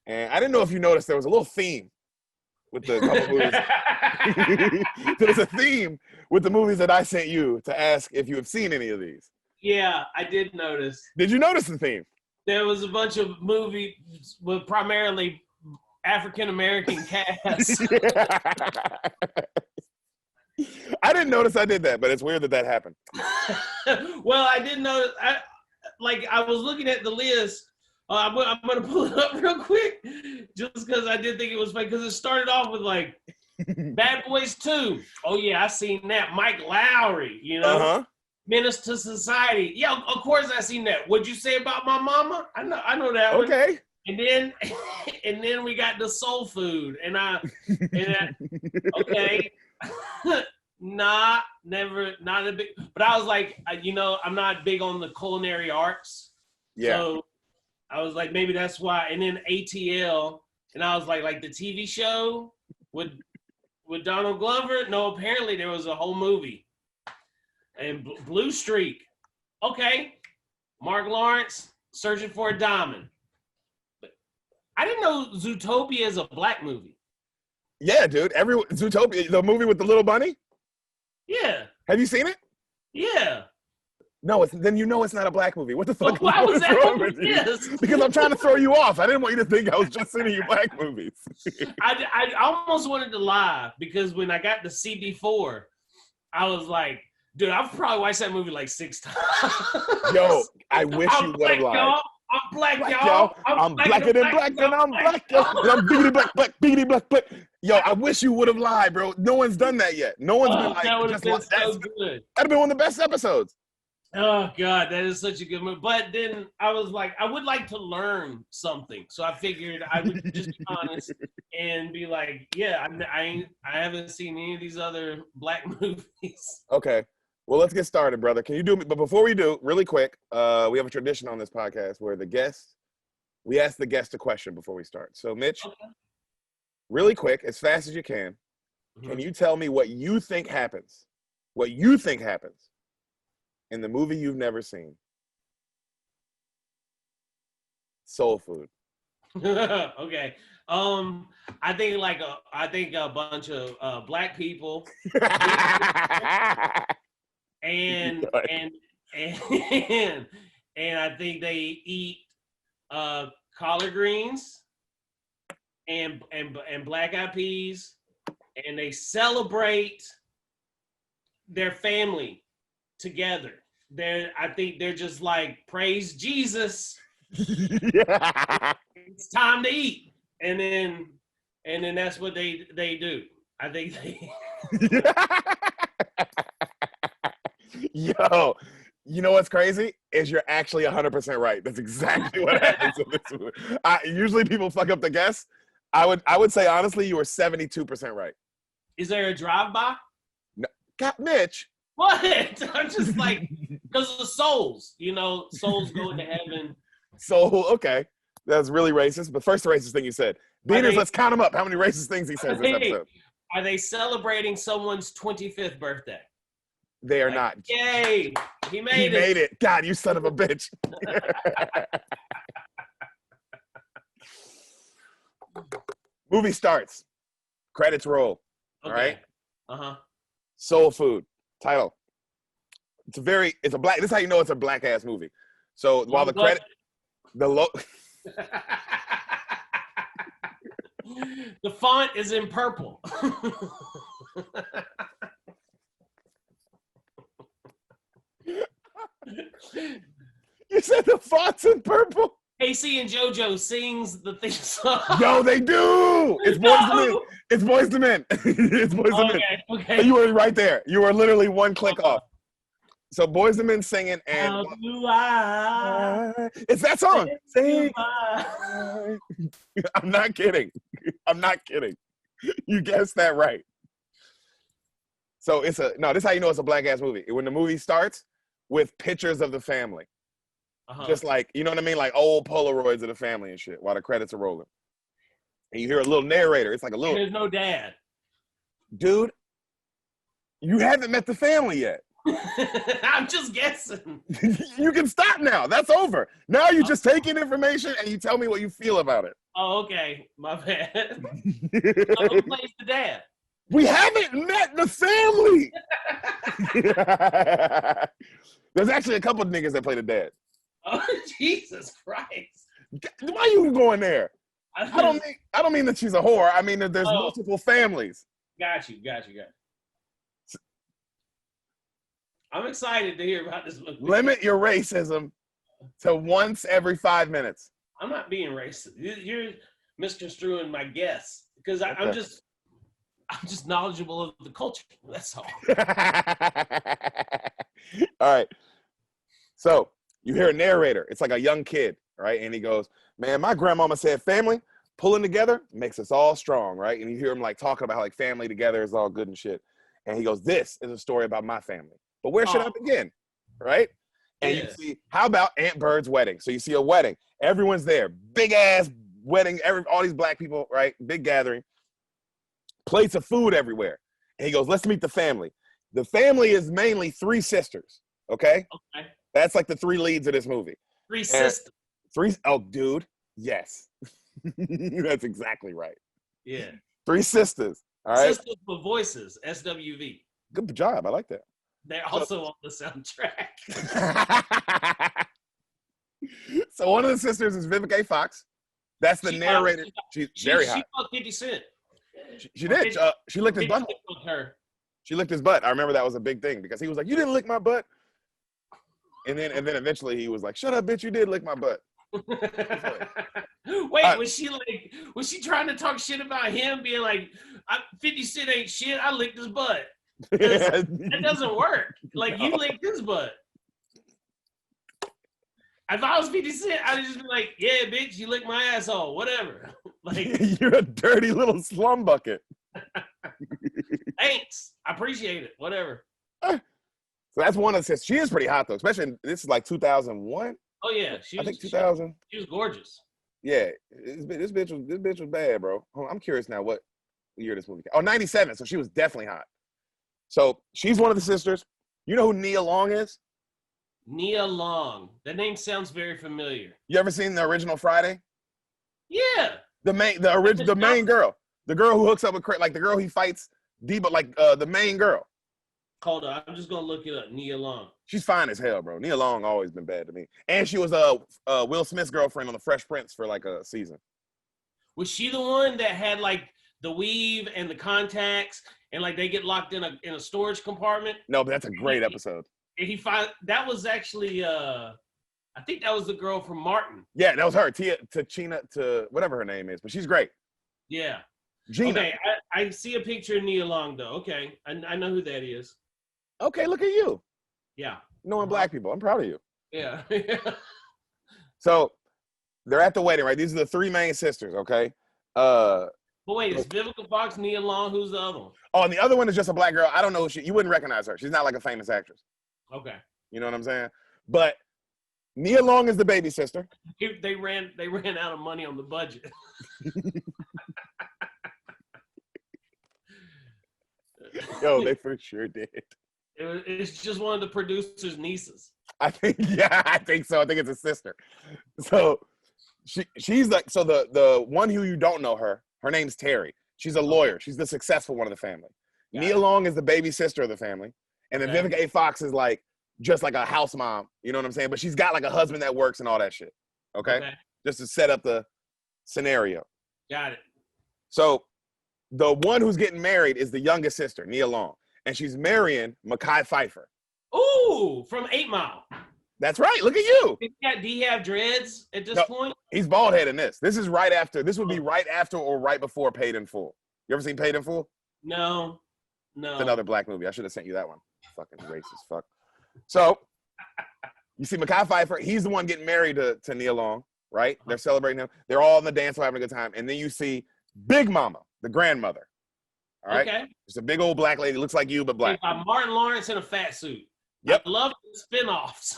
And I didn't know if you noticed there was a little theme with the couple movies. There's a theme with the movies that I sent you to ask if you have seen any of these. Yeah, I did notice. Did you notice the theme? There was a bunch of movies with primarily African-American cast. I didn't notice I did that, but it's weird that happened. Well, I didn't notice. I was looking at the list. I'm going to pull it up real quick. just because I did think it was funny, because it started off with like Bad Boys 2. Oh yeah, I seen that. Mike Lowry, Menace to Society. Yeah, of course I seen that. What'd you say about my mama? I know that one. Okay. And then we got the soul food, okay. Nah, never, not a big. But I was like, I'm not big on the culinary arts. Yeah. So I was like, maybe that's why. And then ATL, and I was like the TV show with Donald Glover. No, apparently there was a whole movie. And Blue Streak. Okay. Mark Lawrence, Searching for a Diamond. But I didn't know Zootopia is a black movie. Yeah, dude. Zootopia, the movie with the little bunny? Yeah. Have you seen it? Yeah. No, then it's not a black movie. What the fuck? Why was that wrong with you? Yes. Because I'm trying to throw you off. I didn't want you to think I was just sending you black movies. I almost wanted to lie, because when I got the CD4, I was like, dude, I've probably watched that movie like 6 times. Yo, I wish you would have lied. Y'all. I'm black, y'all. I'm blacker than black, and I'm black, y'all. And I'm biggity black, biggity black. Yo, I wish you would have lied, bro. No one's done that yet. No one's been like, that would have been so good. That'd have been one of the best episodes. Oh God, that is such a good movie. But then I was like, I would like to learn something, so I figured I would just be honest and be like, yeah, I haven't seen any of these other black movies. Okay. Well, let's get started, brother. Can you do me? But before we do, really quick, we have a tradition on this podcast where we ask the guest a question before we start. So, Mitch, really quick, as fast as you can you tell me what you think happens? What you think happens in the movie you've never seen? Soul Food. Okay. I think a bunch of black people. And I think they eat collard greens and black eyed peas, and they celebrate their family together. I think they're just like, praise Jesus. It's time to eat, and then that's what they do. I think they. Yo, you know what's crazy? Is you're actually 100% right. That's exactly what happens in this movie. Usually people fuck up the guess. I would say, honestly, you were 72% right. Is there a drive-by? No. God, Mitch. What? I'm just like, because of the souls. Souls go into heaven. Soul, okay. That's really racist. But first racist thing you said. Beaners, let's count them up. How many racist things he says this episode? Are they celebrating someone's 25th birthday? They are not. Yay! He made it. God, you son of a bitch. Movie starts. Credits roll. Okay. All right? Uh-huh. Soul Food. Title. It's a black, this is how you know it's a black ass movie. So while the credit, the font is in purple. You said the font's in purple? AC and JoJo sings the theme song. Yo, they do! It's Boyz II Men. It's Boyz II Men. It's Boyz II Men. Okay. You were right there. You were literally one click off. So Boyz II Men singing and how do I? It's that song. Sing. I? I'm not kidding. I'm not kidding. You guessed that right. So this is how you know it's a black ass movie. When the movie starts with pictures of the family. Just like, you know what I mean? Like old Polaroids of the family and shit while the credits are rolling. And you hear a little narrator. It's like a little. And there's no dad. Dude, you haven't met the family yet. I'm just guessing. You can stop now. That's over. Now you just take in information and you tell me what you feel about it. Oh, okay. My bad. Who plays the dad? We haven't met the family. There's actually a couple of niggas that play the dad. Oh, Jesus Christ. Why are you going there? I don't mean that she's a whore. I mean that there's multiple families. Got you. I'm excited to hear about this movie. Limit your racism to once every 5 minutes. I'm not being racist. misconstruing my guess because I'm just knowledgeable of the culture. That's all. All right. So you hear a narrator. It's like a young kid, right? And he goes, man, my grandmama said family pulling together makes us all strong, right? And you hear him like talking about how like family together is all good and shit. And he goes, this is a story about my family. But where should I begin? Right? And you see, how about Aunt Bird's wedding? So you see a wedding. Everyone's there. Big ass wedding. All these black people, right? Big gathering. Plates of food everywhere. And he goes, let's meet the family. The family is mainly 3 sisters. Okay? Okay. That's like the 3 leads of this movie. 3 sisters. 3, oh, dude. Yes. That's exactly right. Yeah. 3 sisters. All right. Sisters with voices, SWV. Good job. I like that. They're also on the soundtrack. So one of the sisters is Vivica A. Fox. That's the narrator. She's very hot. She fucked 50 Cent. She did. She licked his butt. She licked his butt. I remember that was a big thing because he was like, you didn't lick my butt. And then eventually he was like, shut up, bitch, you did lick my butt. Wait, was she trying to talk shit about him being like, 50 Cent ain't shit, I licked his butt? That doesn't work. Like, you licked his butt. If I was 50 Cent, I'd just be like, yeah, bitch, you licked my asshole, whatever. Like, you're a dirty little slum bucket. Thanks. I appreciate it. Whatever. So that's one of the sisters. She is pretty hot though, especially this is like 2001. Oh yeah, I think 2000. She was gorgeous. Yeah, this bitch was bad, bro. I'm curious now what year this movie came. Oh, 97. So she was definitely hot. So she's one of the sisters. You know who Nia Long is? Nia Long. That name sounds very familiar. You ever seen the original Friday? Yeah. The main girl. The girl who hooks up with like the girl he fights, but like the main girl. Hold on, I'm just gonna look it up. Nia Long. She's fine as hell, bro. Nia Long always been bad to me. And she was Will Smith's girlfriend on The Fresh Prince for like a season. Was she the one that had like the weave and the contacts and like they get locked in a storage compartment? No, but that's a great episode. And that was actually I think that was the girl from Martin. Yeah, that was her. China to whatever her name is, but she's great. Yeah. Gina. Okay, I see a picture of Nia Long though. Okay, I know who that is. Okay, look at you. Yeah. Knowing black people. I'm proud of you. Yeah. So they're at the wedding, right? These are the 3 main sisters, okay? But wait, it's Vivica Fox, Nia Long. Who's the other one? Oh, and the other one is just a black girl. I don't know. You wouldn't recognize her. She's not like a famous actress. Okay. You know what I'm saying? But Nia Long is the baby sister. They ran out of money on the budget. Yo, they for sure did. It's just one of the producer's nieces. I think so. I think it's a sister. So she's like, so the one who you don't know her name's Terry. She's a lawyer. She's the successful one of the family. Nia Long is the baby sister of the family. And then Vivica A. Fox is like, just like a house mom. You know what I'm saying? But she's got like a husband that works and all that shit. Okay? Just to set up the scenario. Got it. So the one who's getting married is the youngest sister, Nia Long. And she's marrying Mekhi Phifer. Ooh, from 8 Mile. That's right. Look at you. Do he have dreads at this point? He's bald head in this. This is right after. This would be right after or right before Paid in Full. You ever seen Paid in Full? No. It's another black movie. I should have sent you that one. Fucking racist fuck. So you see Mekhi Phifer. He's the one getting married to Nia Long, right? They're celebrating him. They're all in the dance floor having a good time. And then you see Big Mama, the grandmother. All right. Okay. It's a big old black lady. Looks like you, but black. By Martin Lawrence in a fat suit. Yep. I love the spinoffs.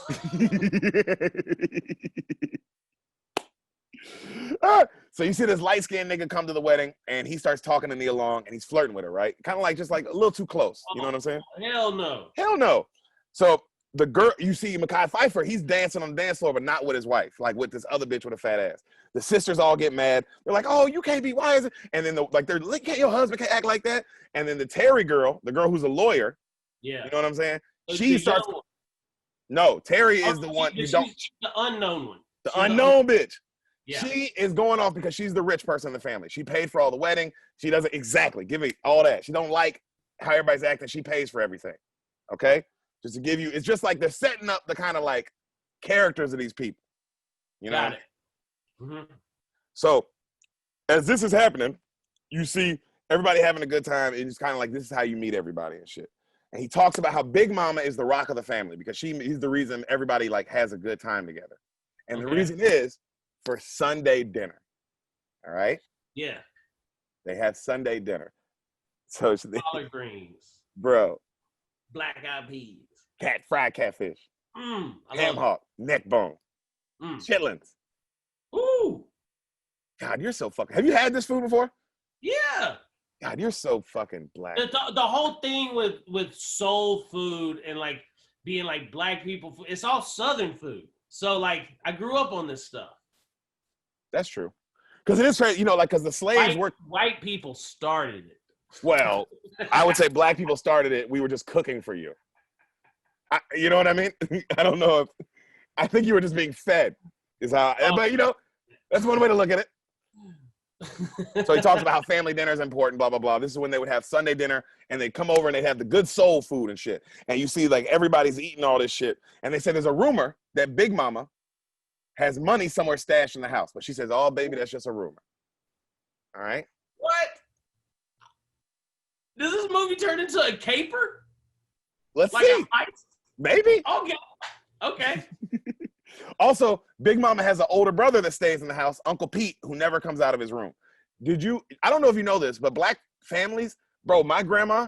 So you see this light-skinned nigga come to the wedding, and he starts talking to Nia Long, and he's flirting with her, right? Kind of like just like a little too close. You know what I'm saying? Hell no. Hell no. So the girl, you see Mekhi Phifer, he's dancing on the dance floor, but not with his wife, like with this other bitch with a fat ass. The sisters all get mad. They're like, "Oh, you can't be. Why is it?" And then they're like, "Your husband can't act like that." And then the Terry girl, the girl who's a lawyer, yeah, you know what I'm saying? So she starts. No, Terry is the one you don't. The unknown one. The unknown bitch. Yeah. She is going off because she's the rich person in the family. She paid for all the wedding. She doesn't exactly give me all that. She don't like how everybody's acting. She pays for everything. Okay? Just to give you, it's just like they're setting up the kind of like characters of these people. You know? Got it. Mm-hmm. So as this is happening, you see everybody having a good time, and it's kind of like this is how you meet everybody and shit. And he talks about how Big Mama is the rock of the family because he's the reason everybody like has a good time together. And the reason is for Sunday dinner. All right? Yeah. They have Sunday dinner. So collard greens. Bro. Black-eyed peas. Fried catfish. Ham hock. Neck bone. Chitlins. Ooh. God, you're so fucking... Have you had this food before? Yeah. God, you're so fucking black. The whole thing with soul food and like being like black people food, it's all Southern food. So like I grew up on this stuff. That's true. Because it is, you know, like because the slaves were white people started it. Well, I would say black people started it. We were just cooking for you. You know what I mean? I don't know if I think you were just being fed. Is how, but you know, that's one way to look at it. So he talks about how family dinner is important, blah, blah, blah. This is when they would have Sunday dinner and they'd come over and they'd have the good soul food and shit. And you see like everybody's eating all this shit. And they said there's a rumor that Big Mama has money somewhere stashed in the house. But she says, oh, baby, that's just a rumor. All right? What? Does this movie turn into a caper? Let's see. Maybe. Okay. Also, Big Mama has an older brother that stays in the house, Uncle Pete, who never comes out of his room. I don't know if you know this, but black families, bro, my grandma,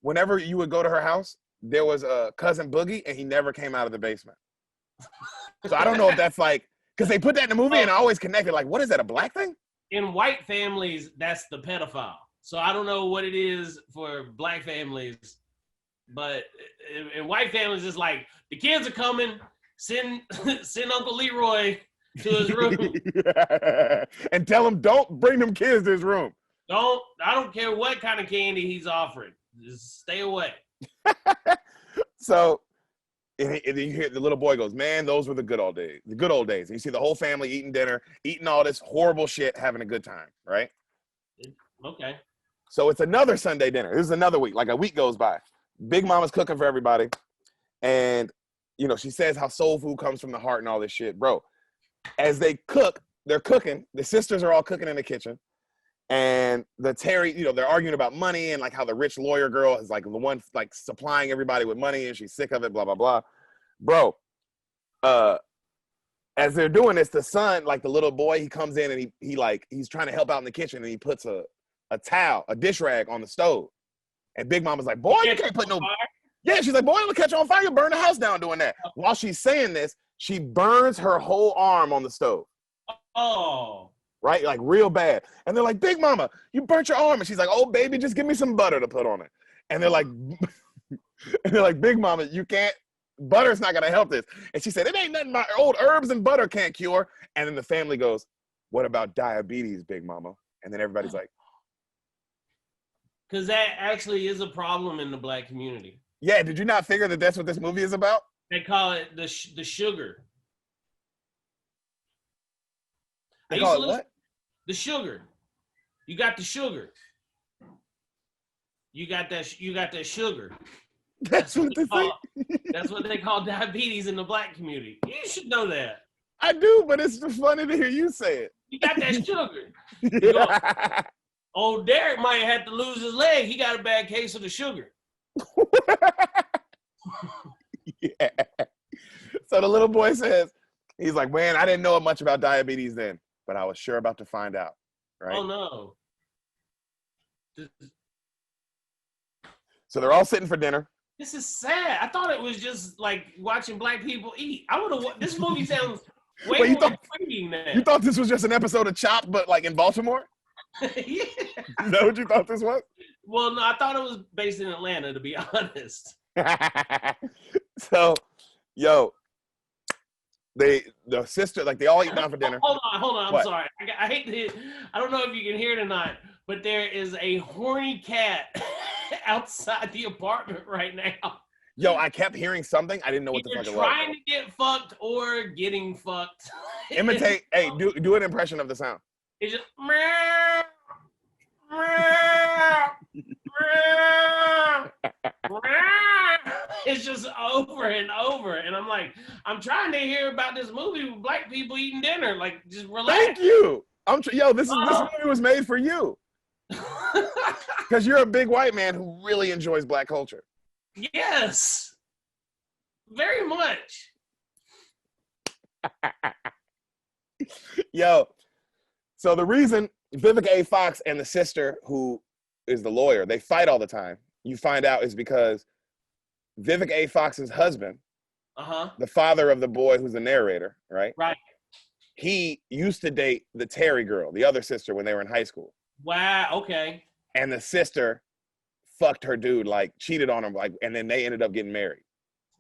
whenever you would go to her house, there was a cousin Boogie, and he never came out of the basement. So I don't know if that's like, because they put that in the movie, and I always connected, like, what is that, a black thing? In white families, that's the pedophile. So I don't know what it is for black families, but in white families, it's like, the kids are coming, send Uncle Leroy to his room. And tell him, don't bring them kids to his room. I don't care what kind of candy he's offering. Just stay away. So, and you hear the little boy goes, man, those were the good old days. The good old days. And you see the whole family eating dinner, eating all this horrible shit, having a good time, right? Okay. So it's another Sunday dinner. This is another week. Like a week goes by. Big Mama's cooking for everybody. And, you know, she says how soul food comes from the heart and all this shit. Bro, as they cook, they're cooking. The sisters are all cooking in the kitchen. And you know, they're arguing about money and like how the rich lawyer girl is like the one like supplying everybody with money and she's sick of it, blah, blah, blah. Bro, as they're doing this, the son, like the little boy, he comes in and he's trying to help out in the kitchen and he puts a towel, a dish rag on the stove. And Big Mama's like, boy, you can't put no... Yeah, she's like, boy, it'll catch on fire. You'll burn the house down doing that. While she's saying this, she burns her whole arm on the stove. Oh. Right? Like real bad. And they're like, Big Mama, you burnt your arm. And she's like, oh, baby, just give me some butter to put on it. And they're like, Big Mama, you can't, butter's not going to help this. And she said, it ain't nothing my old herbs and butter can't cure. And then the family goes, what about diabetes, Big Mama? And then everybody's like, because that actually is a problem in the black community. Yeah, did you not figure that that's what this movie is about? They call it the sugar. They call it what? The sugar. You got the sugar. You got that sugar. That's what they say. That's what they call diabetes in the black community. You should know that. I do, but it's funny to hear you say it. You got that sugar. Yeah. Old Deric might have to lose his leg. He got a bad case of the sugar. Yeah. So the little boy says, he's like, man, I didn't know much about diabetes then, but I was sure about to find out. Right? Oh, no. So they're all sitting for dinner. This is sad. I thought it was just like watching black people eat. This movie sounds way more intriguing than. You thought this was just an episode of Chopped, but like in Baltimore? Yeah. Is that what you thought this was? Well, no, I thought it was based in Atlanta, to be honest. So, yo, the sister, like they all eat down for dinner. Hold on. I'm sorry. I hate to. I don't know if you can hear it or not, but there is a horny cat outside the apartment right now. Yo, I kept hearing something. I didn't know what the fuck it was. Trying to get fucked or getting fucked. Imitate. Hey, do an impression of the sound. It's just meow, meow, meow. It's just over and over, and I'm like, I'm trying to hear about this movie with black people eating dinner. Like, just relax. Thank you. This movie was made for you because you're a big white man who really enjoys black culture. Yes, very much. Yo, so the reason Vivica A. Fox and the sister who is the lawyer, they fight all the time, you find out is because Vivica A. Fox's husband, the father of the boy who's the narrator, right? Right. He used to date the Terry girl, the other sister, when they were in high school. Wow, okay. And the sister fucked her dude, like cheated on him, like, and then they ended up getting married.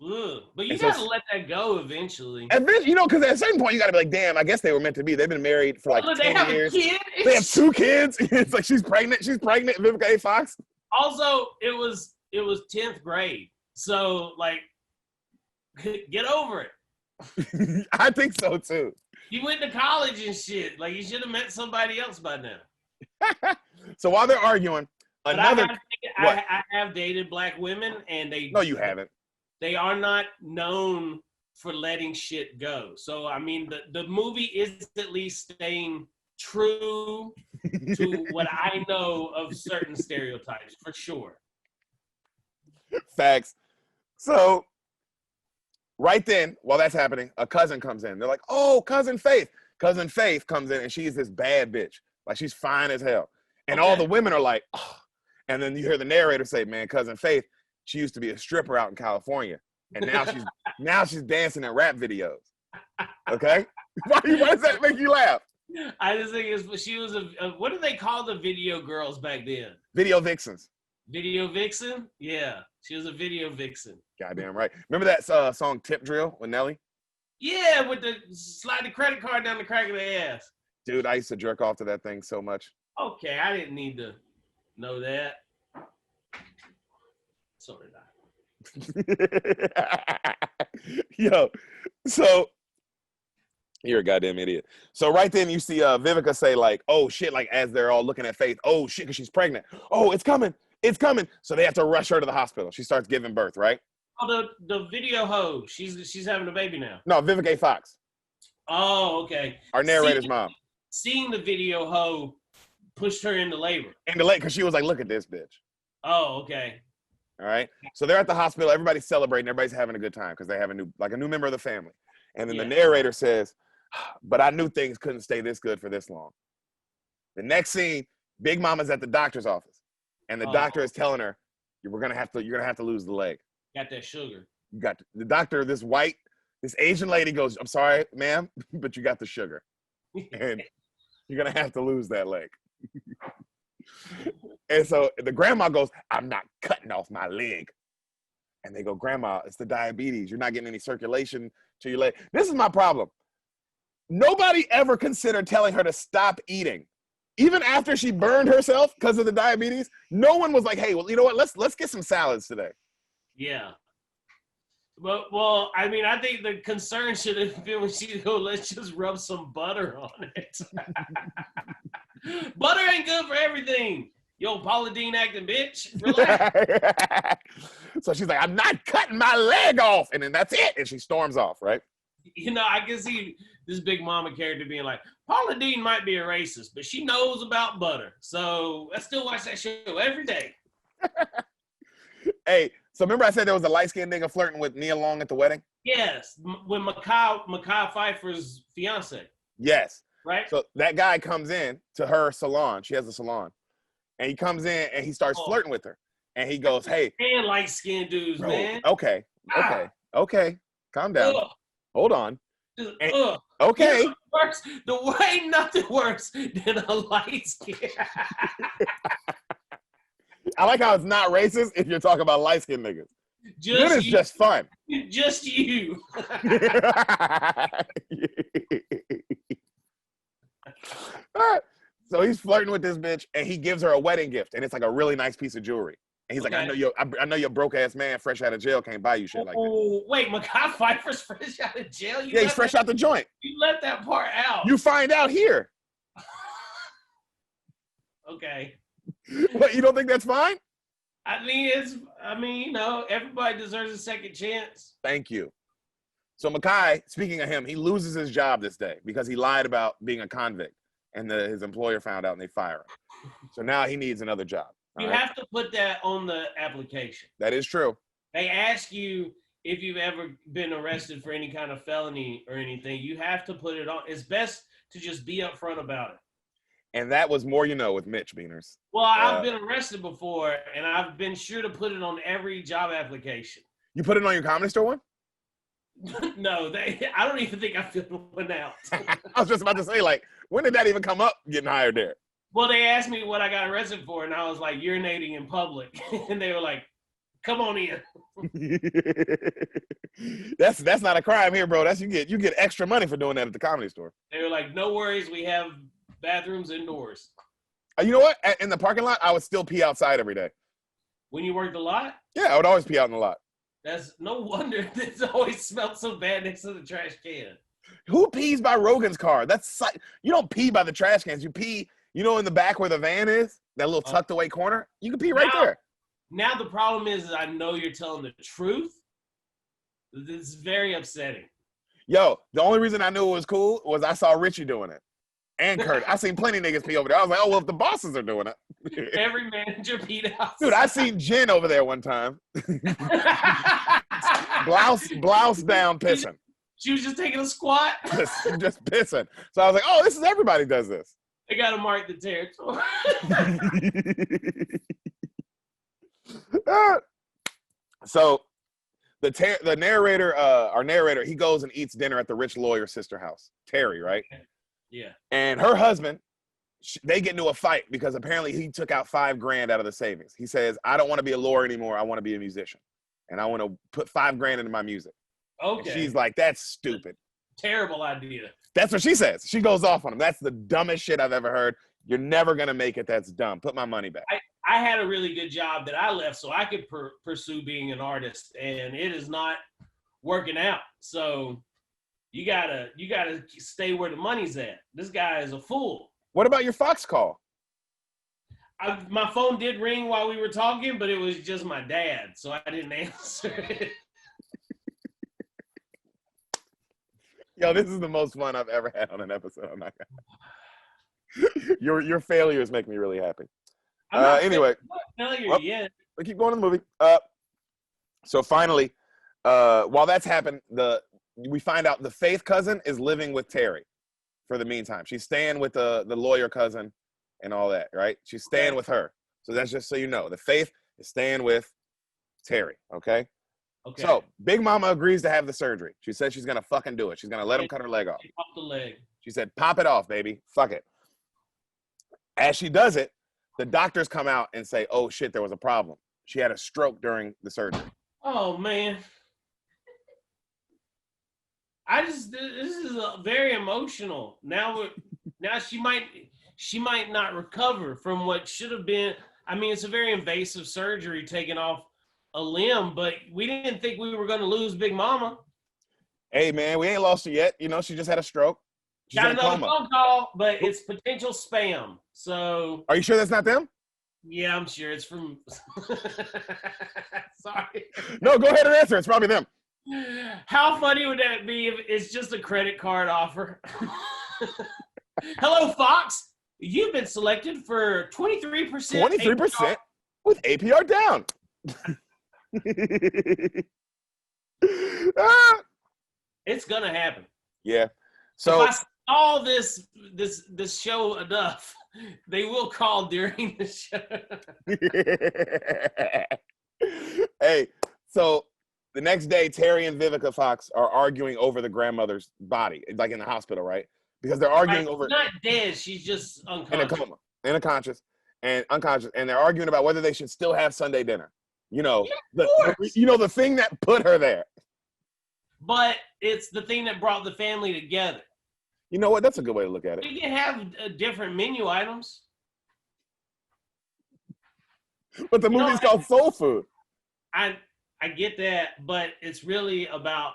Ugh. But you gotta let that go eventually. Because at a certain point you gotta be like, damn, I guess they were meant to be. They've been married for like 10 years. They have 2 kids. It's like she's pregnant, Vivica A. Fox. Also, it was 10th grade. So like get over it. I think so too. You went to college and shit. Like you should have met somebody else by now. So while they're arguing, I have dated black women, and No, you haven't. They are not known for letting shit go. So I mean, the movie is at least staying true to what I know of certain stereotypes, for sure. Facts. So right then, while that's happening, a cousin comes in. They're like, oh, Cousin Faith. Cousin Faith comes in, and she's this bad bitch. Like, she's fine as hell. And all the women are like, oh. And then you hear the narrator say, man, Cousin Faith, she used to be a stripper out in California. And now she's dancing in rap videos. Okay? Why does that make you laugh? I just think she was what do they call the video girls back then? Video vixens. Video vixen? Yeah. She was a video vixen. Goddamn right. Remember that song Tip Drill with Nelly? Yeah, with the slide the credit card down the crack of the ass. Dude, I used to jerk off to that thing so much. Okay, I didn't need to know that. So did I. Yo, so you're a goddamn idiot. So right then you see Vivica say like, oh shit, like as they're all looking at Faith, oh shit, because she's pregnant. Oh, it's coming. It's coming. So they have to rush her to the hospital. She starts giving birth, right? Oh, the video hoe. She's having a baby now. No, Vivica A. Fox. Oh, okay. Our narrator's mom. Seeing the video hoe pushed her into labor. Because she was like, look at this bitch. Oh, okay. All right. So they're at the hospital. Everybody's celebrating. Everybody's having a good time because they have a new member of the family. And then the narrator says, but I knew things couldn't stay this good for this long. The next scene, Big Mama's at the doctor's office. And the doctor is telling her, you're gonna have to lose the leg. Got that sugar. You got the doctor, this Asian lady goes, I'm sorry, ma'am, but you got the sugar. And you're gonna have to lose that leg. And so the grandma goes, I'm not cutting off my leg. And they go, Grandma, it's the diabetes. You're not getting any circulation to your leg. This is my problem. Nobody ever considered telling her to stop eating. Even after she burned herself because of the diabetes, no one was like, hey, well, you know what? Let's get some salads today. Yeah. Well, I mean, I think the concern should have been when she go, let's just rub some butter on it. Butter ain't good for everything. Yo, Paula Deen acting bitch. Relax. So she's like, I'm not cutting my leg off. And then that's it. And she storms off, right? You know, I can see this Big Mama character being like, Paula Deen might be a racist, but she knows about butter. So I still watch that show every day. Hey, so remember I said there was a light-skinned nigga flirting with Nia Long at the wedding? Yes, with Mekhi Phifer's fiance. Yes. Right? So that guy comes in to her salon. She has a salon. And he comes in and he starts flirting with her. And he goes, hey. And light-skinned dudes, bro, man. Okay. Calm down. Hold on. Okay. The way nothing works than a light skin. I like how it's not racist if you're talking about light-skinned niggas. Good is just fun. Just you. So he's flirting with this bitch, and he gives her a wedding gift, and it's like a really nice piece of jewelry. And he's like, I know your broke ass man fresh out of jail can't buy you shit like that. Oh, wait, Mekhi Phifer's fresh out of jail? He's fresh out the joint. You let that part out. You find out here. Okay. What, you don't think that's fine? I mean, you know, everybody deserves a second chance. Thank you. So Mekhi, speaking of him, he loses his job this day because he lied about being a convict. and his employer found out and they fire him. So now he needs another job. You have to put that on the application. That is true. They ask you if you've ever been arrested for any kind of felony or anything. You have to put it on. It's best to just be upfront about it. And that was more with Mitch Beaners. Well, I've been arrested before, and I've been sure to put it on every job application. You put it on your Comedy Store one? No, I don't even think I filled one out. I was just about to say, like, when did that even come up, getting hired there? Well, they asked me what I got arrested for, and I was like, urinating in public. And they were like, come on in. That's not a crime here, bro. You get extra money for doing that at the Comedy Store. They were like, no worries, we have bathrooms indoors. You know what? In the parking lot, I would still pee outside every day. When you worked a lot? Yeah, I would always pee out in the lot. That's no wonder it's always smelled so bad next to the trash can. Who pees by Rogan's car? You don't pee by the trash cans. You pee, in the back where the van is, that little tucked away corner. You can pee right there. Now the problem is I know you're telling the truth. This is very upsetting. Yo, the only reason I knew it was cool was I saw Richie doing it. And Kurt. I seen plenty of niggas pee over there. I was like, oh, well, if the bosses are doing it. Every manager peed out. Dude, I seen Jen over there one time. blouse down pissing. She was just taking a squat. just pissing. So I was like, oh, everybody does this. They got to mark the territory. So the narrator, our narrator, he goes and eats dinner at the rich lawyer's sister house, Terry, right? Yeah. And her husband, they get into a fight because apparently he took out $5,000 out of the savings. He says, I don't want to be a lawyer anymore. I want to be a musician. And I want to put $5,000 into my music. Okay. And she's like, that's stupid. Terrible idea. That's what she says. She goes off on him. That's the dumbest shit I've ever heard. You're never going to make it. That's dumb. Put my money back. I had a really good job that I left so I could pursue being an artist, and it is not working out. So you gotta stay where the money's at. This guy is a fool. What about your Fox call? My phone did ring while we were talking, but it was just my dad, so I didn't answer it. Yo, this is the most fun I've ever had on an episode. I'm not gonna... Your failures make me really happy. Anyway, failure yet. We keep going to the movie. So finally, while that's happened, we find out the Faith cousin is living with Terry for the meantime. She's staying with the lawyer cousin and all that, right? She's staying with her. So that's just so you know. The Faith is staying with Terry, okay? Okay. So Big Mama agrees to have the surgery. She said she's going to fucking do it. She's going to let him cut her leg off. Pop the leg. She said, pop it off, baby. Fuck it. As she does it, the doctors come out and say, oh, shit, there was a problem. She had a stroke during the surgery. Oh, man. This is very emotional. Now she might not recover from what should have been. I mean, it's a very invasive surgery, taking off a limb, but we didn't think we were going to lose Big Mama. Hey, man, we ain't lost her yet. She just had a stroke. She's got another phone call, but it's potential spam. So, are you sure that's not them? Yeah, I'm sure it's from. Sorry. No, go ahead and answer. It's probably them. How funny would that be if it's just a credit card offer? Hello, Fox. You've been selected for 23%. 23% with APR down. It's gonna happen. Yeah. So if I saw this show enough, they will call during the show. Hey, so the next day, Terry and Vivica Fox are arguing over the grandmother's body, like in the hospital, right? Because they're arguing over. She's not dead. She's just unconscious. In a coma, unconscious, and they're arguing about whether they should still have Sunday dinner. The thing that put her there. But it's the thing that brought the family together. You know what? That's a good way to look at it. We can have different menu items. But the movie's called Soul Food. I get that, but it's really about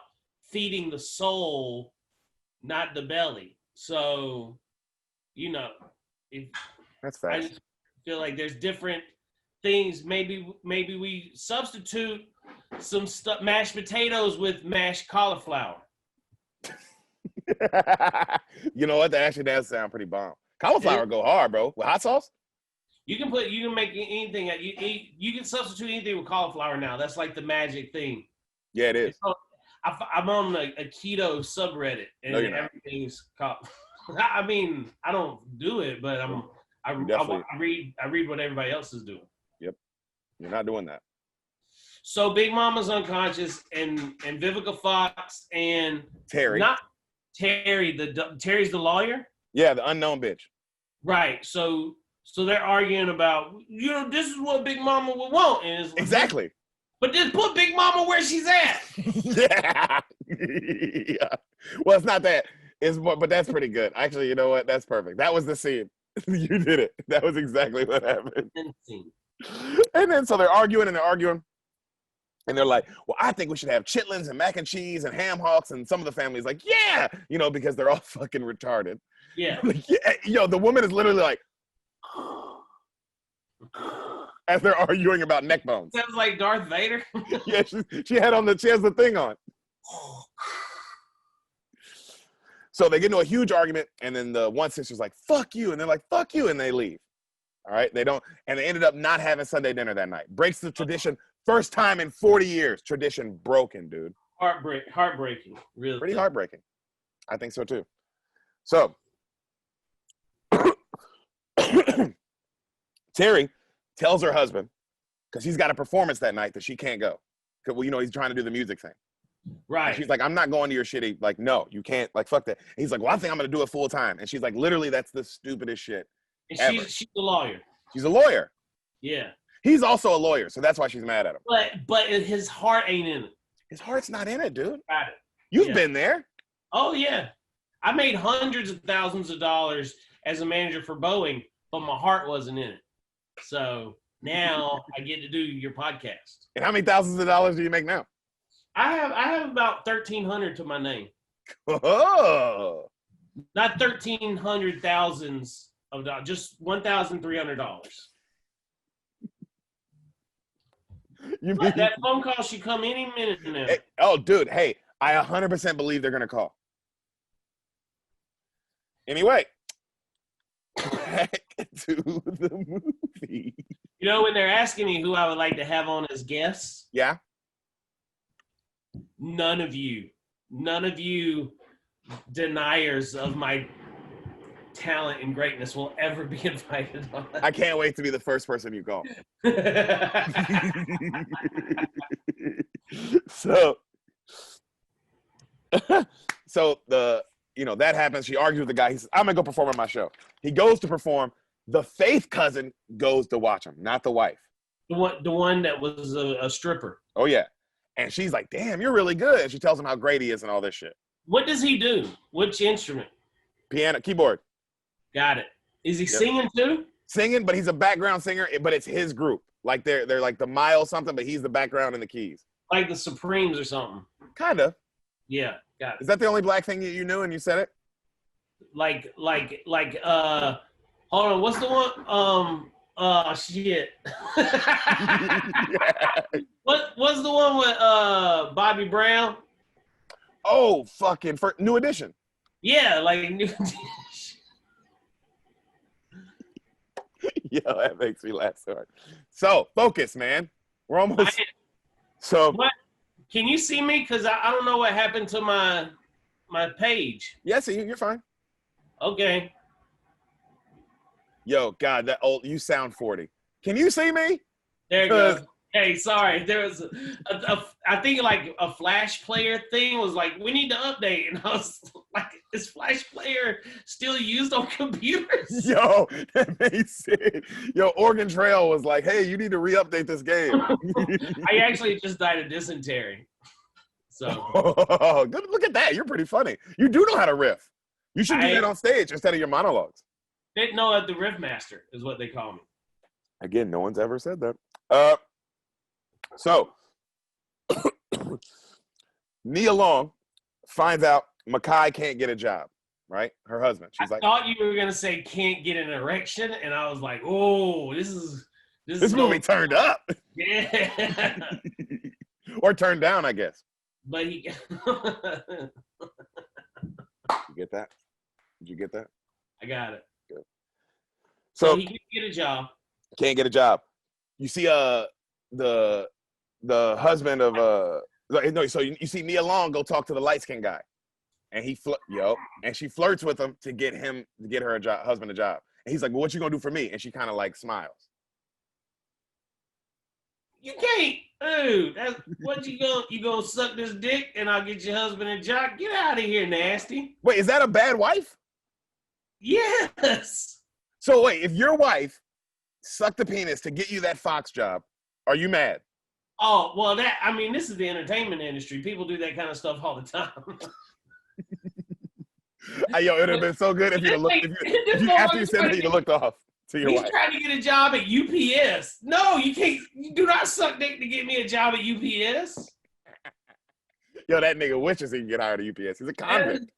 feeding the soul, not the belly. So, that's fast. I just feel like there's different things. Maybe we substitute some mashed potatoes with mashed cauliflower. You know what? That actually does sound pretty bomb. Cauliflower go hard, bro. With hot sauce? You can make anything. You can substitute anything with cauliflower now. That's like the magic thing. Yeah, it is. I'm on a keto subreddit, and everything's called. I mean, I don't do it, but I read what everybody else is doing. Yep, you're not doing that. So Big Mama's unconscious, and Vivica Fox and Terry. Not Terry. Terry's the lawyer. Yeah, the unknown bitch. Right. So they're arguing about, this is what Big Mama would want. And exactly. But just put Big Mama where she's at. Yeah. Yeah. Well, it's not that. But that's pretty good. Actually, you know what? That's perfect. That was the scene. You did it. That was exactly what happened. And then so they're arguing. And they're like, well, I think we should have chitlins and mac and cheese and ham hocks. And some of the family's like, yeah, because they're all fucking retarded. Yeah. The woman is literally like, as they're arguing about neck bones. Sounds like Darth Vader. Yeah, she has the thing on. So they get into a huge argument, and then the one sister's like, fuck you. And they're like, fuck you. And they leave. All right. They ended up not having Sunday dinner that night. Breaks the tradition. First time in 40 years. Tradition broken, dude. Heartbreaking. Really. Pretty heartbreaking. I think so too. So Terry tells her husband, because he's got a performance that night that she can't go. Because, he's trying to do the music thing. Right. And she's like, I'm not going to your shitty, like, no, you can't, like, fuck that. And he's like, well, I think I'm going to do it full time. And she's like, literally, that's the stupidest shit ever. She's a lawyer. She's a lawyer. Yeah. He's also a lawyer, so that's why she's mad at him. But his heart ain't in it. His heart's not in it, dude. Got it. You've been there. Oh, yeah. I made hundreds of thousands of dollars as a manager for Boeing, but my heart wasn't in it. So now I get to do your podcast. And how many thousands of dollars do you make now? I have about 1,300 to my name. Oh. Not 1,300 thousands of dollars, just $1,300. That phone call should come any minute now. Hey, oh, dude, hey, I 100% believe they're gonna call. Anyway, back to the movie. When they're asking me who I would like to have on as guests, yeah, none of you deniers of my talent and greatness will ever be invited on that. I can't wait to be the first person you call. So that happens. She argues with the guy. He says, I'm gonna go perform on my show. He goes to perform. The faith cousin goes to watch him, not the wife. The one that was a stripper. Oh yeah. And she's like, damn, you're really good. And she tells him how great he is and all this shit. What does he do? Which instrument? Piano, keyboard. Got it. Is he singing too? Singing, but he's a background singer, but it's his group. Like they're like the Miles something, but he's the background and the keys. Like the Supremes or something. Kind of. Yeah, got it. Is that the only black thing you knew and you said it? Like hold on, what's the one? Shit. What's the one with Bobby Brown? Oh, fucking for New Edition. Yeah, like New Edition. Yo, that makes me laugh so hard. So, focus, man. We're almost. So. What? Can you see me? Because I don't know what happened to my page. Yeah, see you. You're fine. Okay. Yo, God, you sound 40. Can you see me? There you go. Hey, sorry. There was I think like a Flash player thing was like, we need to update. And I was like, is Flash player still used on computers? Yo, that makes sense. Yo, Oregon Trail was like, hey, you need to re-update this game. I actually just died of dysentery. So. Oh, good. Look at that. You're pretty funny. You do know how to riff. You should do that on stage instead of your monologues. They know the riff master is what they call me. Again, no one's ever said that. So, Nia Long finds out Makai can't get a job, right? Her husband. She's like, thought you were going to say can't get an erection, and I was like, oh, this movie turned up. Yeah. Or turned down, I guess. But he... You get that? Did you get that? I got it. Good. So he can't get a job. Can't get a job. You see, the husband of no. So you see Nia Long go talk to the light skinned guy, and and she flirts with him to get her husband a job. And he's like, "Well, what you gonna do for me?" And she kind of like smiles. You can't. Dude, that's what you gonna suck this dick and I'll get your husband a job? Get out of here, nasty. Wait, is that a bad wife? Yes. So wait, if your wife sucked the penis to get you that Fox job, are you mad? Oh, well, this is the entertainment industry. People do that kind of stuff all the time. It would have been so good if you looked. If you after you said that, you looked off to your wife. He's trying to get a job at UPS. No, you can't. You do not suck dick to get me a job at UPS. Yo, that nigga wishes he can get hired at UPS. He's a convict.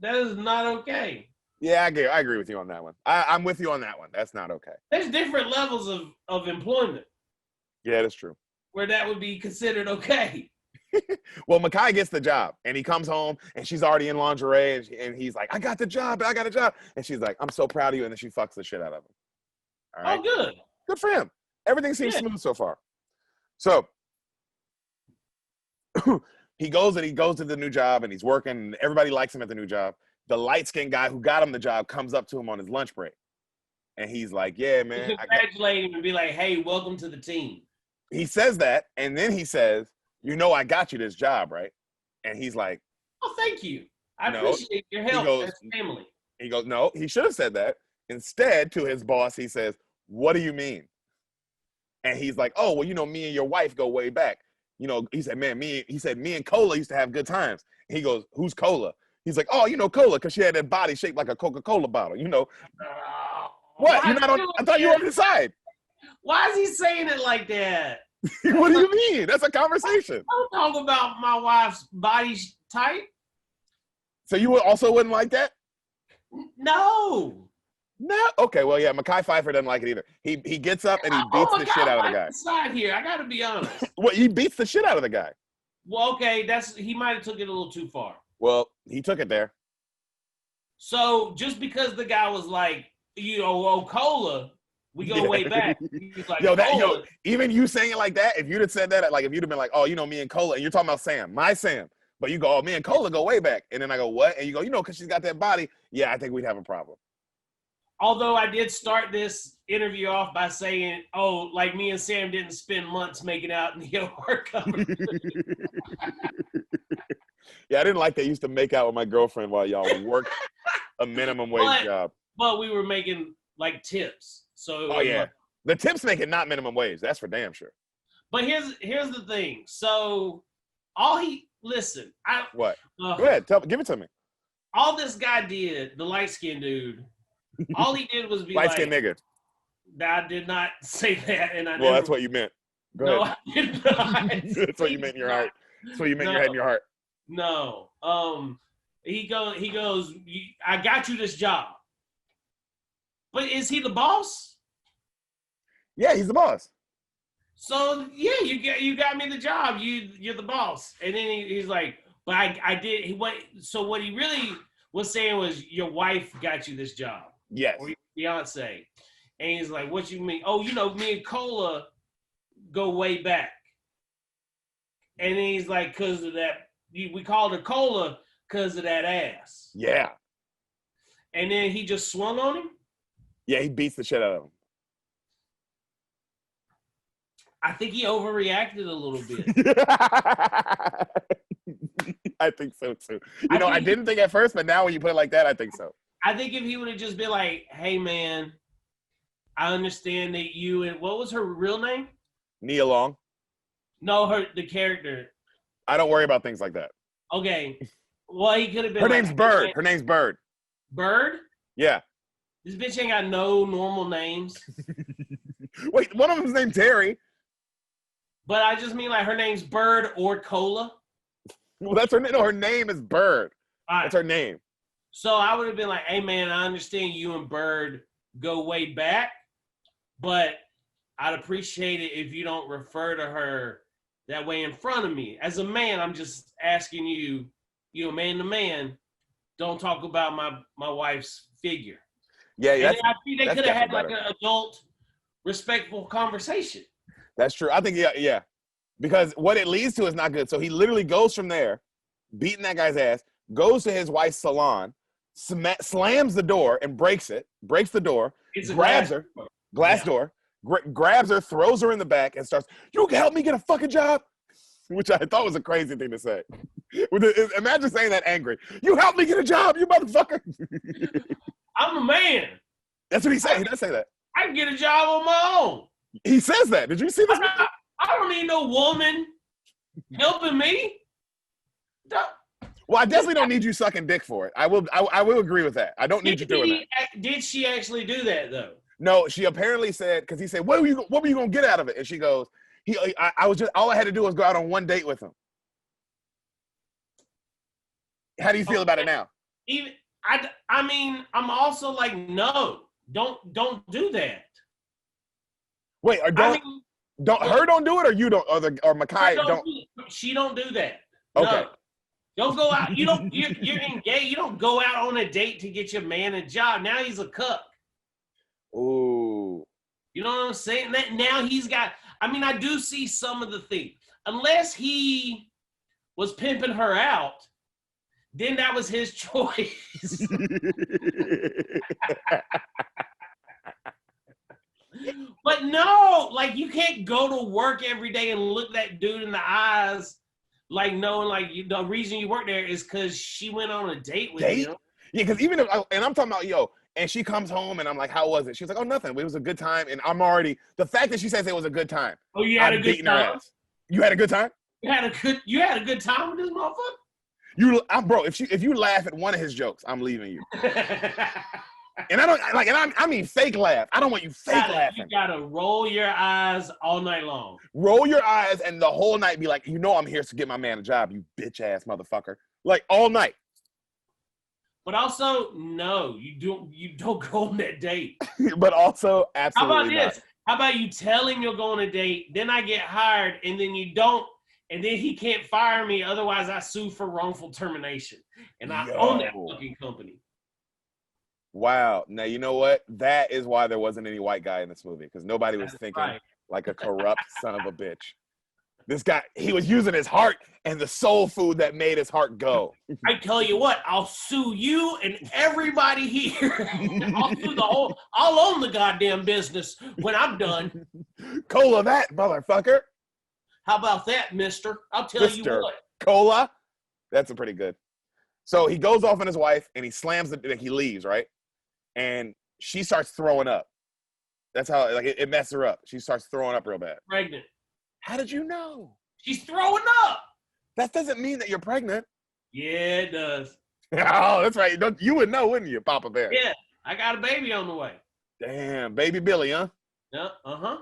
That is not okay. Yeah, I agree with you on that one. I'm with you on that one. That's not okay. There's different levels of employment. Yeah, that's true. Where that would be considered okay. Well, Mekhi gets the job, and he comes home, and she's already in lingerie, and he's like, I got the job. And she's like, I'm so proud of you, and then she fucks the shit out of him. All right? Oh, good. Good for him. Everything seems smooth so far. So he goes to the new job, and he's working, and everybody likes him at the new job. The light-skinned guy who got him the job comes up to him on his lunch break, and he's like, yeah, man. Congratulate him and be like, hey, welcome to the team. He says that, and then he says, you know I got you this job, right? And he's like, oh, thank you. I appreciate your help as family. He goes, no, he should have said that. Instead, to his boss, he says, what do you mean? And he's like, oh, well, me and your wife go way back. He said, man, me and Cola used to have good times. He goes, who's Cola? He's like, oh, Cola, because she had that body shaped like a Coca-Cola bottle, What? You're not on, I thought you were on the side. Why is he saying it like that? What do you mean? That's a conversation. Don't talk about my wife's body type. So you also wouldn't like that? No. Okay, well, yeah, Mekhi Phifer doesn't like it either. He gets up and he beats the shit out of the guy. Side here, I gotta be honest. Well, he beats the shit out of the guy. Well, okay, he might have took it a little too far. Well, he took it there. So just because the guy was like, Cola, we go way back. He's like, even you saying it like that, if you'd have said that, like if you'd have been like, oh, me and Cola, and you're talking about Sam, my Sam, but you go, oh, me and Cola go way back, and then I go, what? And you go, because she's got that body. Yeah, I think we'd have a problem. Although I did start this interview off by saying, oh, like me and Sam didn't spend months making out in the hardcover. Yeah, I didn't like they used to make out with my girlfriend while y'all worked a minimum wage job. But we were making like tips. So the tips make it not minimum wage. That's for damn sure. But here's the thing. So what? Go ahead, give it to me. All this guy did, the light skinned dude, all he did was be light skinned nigga. I did not say that, and that's what you meant. Go ahead. I did not. That's what you meant in your heart. That's what you meant in your head and your heart. No. He goes, I got you this job. But is he the boss? Yeah, he's the boss. So yeah, you got me the job. You're the boss. And then he's like, but I did. So what he really was saying was, your wife got you this job. Yes. Or your fiance. And he's like, what you mean? Oh, me and Cola go way back. And then he's like, because of that, we called her Cola because of that ass. Yeah. And then he just swung on him? Yeah, he beats the shit out of him. I think he overreacted a little bit. I think so too. I didn't think at first, but now when you put it like that, I think so. I think if he would have just been like, hey man, I understand that you and what was her real name? Nia Long. No, the character. I don't worry about things like that. Okay. Well, he could have been. Her name's Bird. Her name's Bird. Bird? Yeah. This bitch ain't got no normal names. Wait, one of them's named Terry. But I just mean like her name's Bird or Cola. Well, that's her name. No, her name is Bird. Right. That's her name. So I would have been like, hey man, I understand you and Bird go way back, but I'd appreciate it if you don't refer to her that way in front of me. As a man, I'm just asking you, man to man, don't talk about my wife's figure. Yeah, And I think they could have had better. like an adult, respectful conversation. That's true. I think yeah. Because what it leads to is not good. So he literally goes from there, beating that guy's ass, goes to his wife's salon, slams the door and breaks the door, grabs her, glass door, grabs her, throws her in the back, and starts, "You can help me get a fucking job?" Which I thought was a crazy thing to say. Imagine saying that angry. "You help me get a job, you motherfucker." I'm a man. That's what he said. He does say that. I can get a job on my own. He says that. Did you see this? I don't need no woman helping me. Well, I definitely don't need you sucking dick for it. I will agree with that. I don't need you doing that. Did she actually do that though? No, she apparently said, because he said, what were you gonna get out of it? And she goes, I was just, all I had to do was go out on one date with him. How do you feel about it now? I mean, I'm also like, no, don't do that. Wait, or don't do it, or you don't, or Makai don't. She don't do that. Okay. No. Don't go out. You're engaged. You don't go out on a date to get your man a job. Now he's a cuck. Ooh. You know what I'm saying? Now he's got. I mean, I do see some of the thing. Unless he was pimping her out, then that was his choice. But no, like you can't go to work every day and look that dude in the eyes, like knowing like the reason you work there is because she went on a date with him. Yeah, because even if and I'm talking about and she comes home and I'm like, how was it? She's like, oh, nothing. It was a good time. And I'm already, the fact that she says it was a good time. Oh, you had a good time? You had a good time? You had a good time with this motherfucker? Bro, if you laugh at one of his jokes, I'm leaving you. And I don't like, and I mean fake laugh. I don't want you fake laughing. You gotta roll your eyes all night long. Roll your eyes and the whole night be like, I'm here to get my man a job, you bitch ass motherfucker. Like all night. But also, no, you don't go on that date. But also, absolutely How about this? How about you tell him you'll go on a date, then I get hired, and then you don't, and then he can't fire me, otherwise I sue for wrongful termination. And I own that fucking company. Wow. Now, you know what? That is why there wasn't any white guy in this movie, because nobody was thinking like a corrupt son of a bitch. This guy, he was using his heart and the soul food that made his heart go. I tell you what, I'll sue you and everybody here. I'll own the goddamn business when I'm done. Cola that, motherfucker. How about that, mister? I'll tell you what. Cola? That's a pretty good. So he goes off on his wife and he slams he leaves, right? And she starts throwing up. That's how, like, it messed her up. She starts throwing up real bad. Pregnant. How did you know? She's throwing up. That doesn't mean that you're pregnant. Yeah, it does. Oh, that's right. You would know, wouldn't you, Papa Bear? Yeah, I got a baby on the way. Damn, baby Billy, huh? Yeah, uh-huh.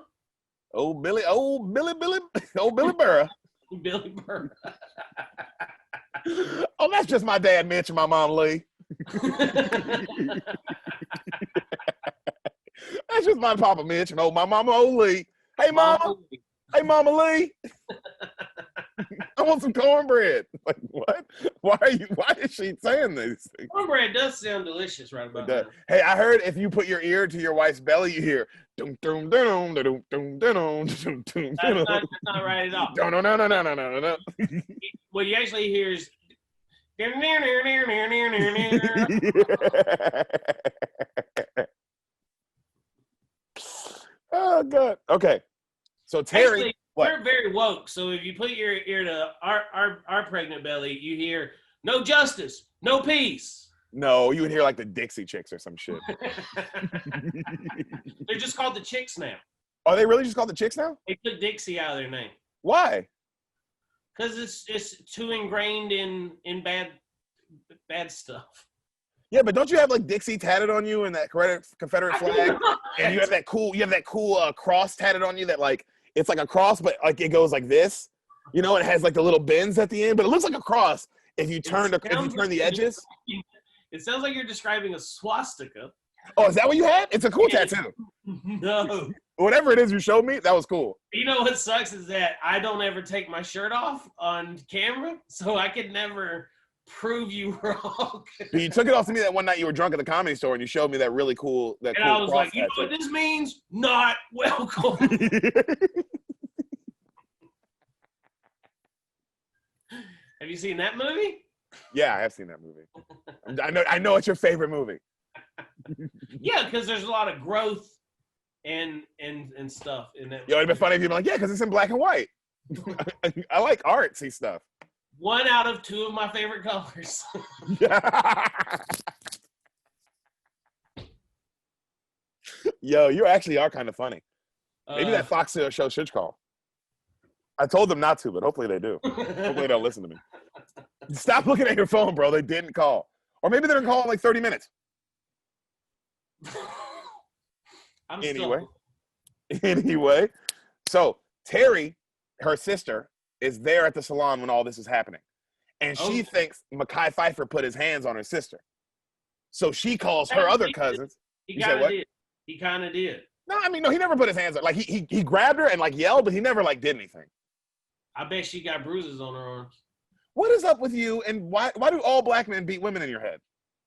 Old Billy Burrow. Billy Burrow. Oh, that's just my dad, Mitch, and my mom, Lee. That's just my Papa Mitch and my mama, old Lee. Hey, Mama. Hey, Mama Lee. I want some cornbread. Like, what? Why is she saying these things? Cornbread does sound delicious right about now. Hey, I heard if you put your ear to your wife's belly, you hear dum dum dum dum dum dum dum dum. That's not right at all. No. What you actually hear is oh God. Okay. So Terry, actually, we're very woke. So if you put your ear to our pregnant belly, you hear no justice, no peace. No, you would hear like the Dixie Chicks or some shit. They're just called the Chicks now. Are they really just called the Chicks now? They took Dixie out of their name. Why? Because it's too ingrained in bad stuff. Yeah, but don't you have like Dixie tatted on you and that Confederate flag? And you have that cool cross tatted on you that like it's like a cross, but like it goes like this. You know, it has like the little bends at the end, but it looks like a cross if you turn the edges. It sounds like you're describing a swastika. Oh, is that what you had? It's a cool tattoo. No. Whatever it is you showed me, that was cool. You know what sucks is that I don't ever take my shirt off on camera, so I could never prove you wrong. You took it off to me that one night you were drunk at the Comedy Store and you showed me that really cool and I was like, you know what this means? Not welcome. Have you seen that movie? Yeah, I have seen that movie. I know it's your favorite movie. Yeah, because there's a lot of growth and stuff in that. Yo, it'd be funny if you'd be like, yeah, because it's in black and white. I like artsy stuff. 1 out of 2 of my favorite colors. Yo, you actually are kind of funny. Maybe that Fox show should call. I told them not to, but hopefully they do. Hopefully they'll listen to me. Stop looking at your phone, bro. They didn't call. Or maybe they're going to call in like 30 minutes. Anyway. So Terry, her sister, is there at the salon when all this is happening. And she thinks Mekhi Phifer put his hands on her sister. So she calls her other cousins. He kind of did. He kind of did. No, I mean, no, he never put his hands on. Like, he grabbed her and, like, yelled, but he never, like, did anything. I bet she got bruises on her arms. What is up with you, and why do all black men beat women in your head?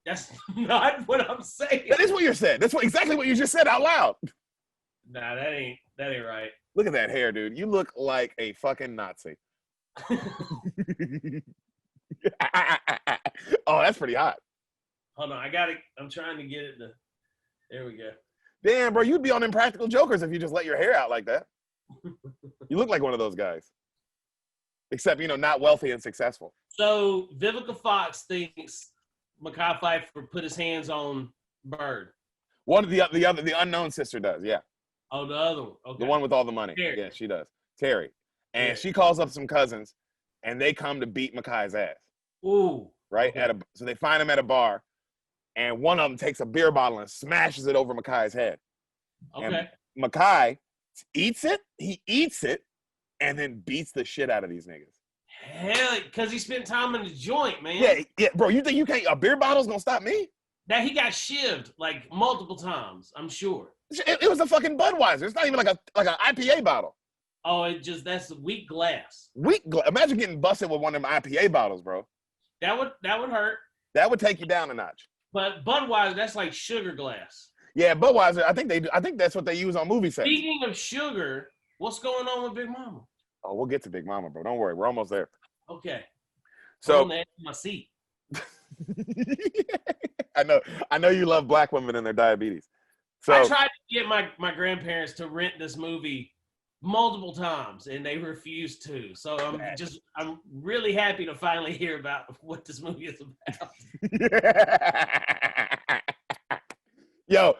That's not what I'm saying. That is what you said. That's exactly what you just said out loud. Nah, that ain't right. Look at that hair, dude. You look like a fucking Nazi. Oh, that's pretty hot. Hold on, I'm trying to get it to. There we go. Damn, bro, you'd be on Impractical Jokers if you just let your hair out like that. You look like one of those guys. Except, not wealthy and successful. So Vivica Fox thinks Mekhi Phifer put his hands on Bird. One of the unknown sister does, yeah. Oh, the other one. Okay. The one with all the money. Terry. Yeah, she does. Terry. And she calls up some cousins, and they come to beat Mekhi's ass. Ooh. Right? Okay. So they find him at a bar, and one of them takes a beer bottle and smashes it over Mekhi's head. Okay. And Mekhi eats it. He eats it, and then beats the shit out of these niggas. Hell, because he spent time in the joint, man. Yeah, bro. You think you can't? A beer bottle's gonna stop me? That he got shivved like multiple times, I'm sure. It was a fucking Budweiser. It's not even like an IPA bottle. Oh, that's weak glass. Imagine getting busted with one of them IPA bottles, bro. That would hurt. That would take you down a notch. But Budweiser, that's like sugar glass. Yeah, Budweiser. I think that's what they use on movie sets. Speaking of sugar, what's going on with Big Mama? Oh, we'll get to Big Mama, bro. Don't worry, we're almost there. Okay. So I'm on the edge of my seat. I know you love black women and their diabetes. So I tried to get my grandparents to rent this movie multiple times, and they refused to. So I'm really happy to finally hear about what this movie is about. Yo,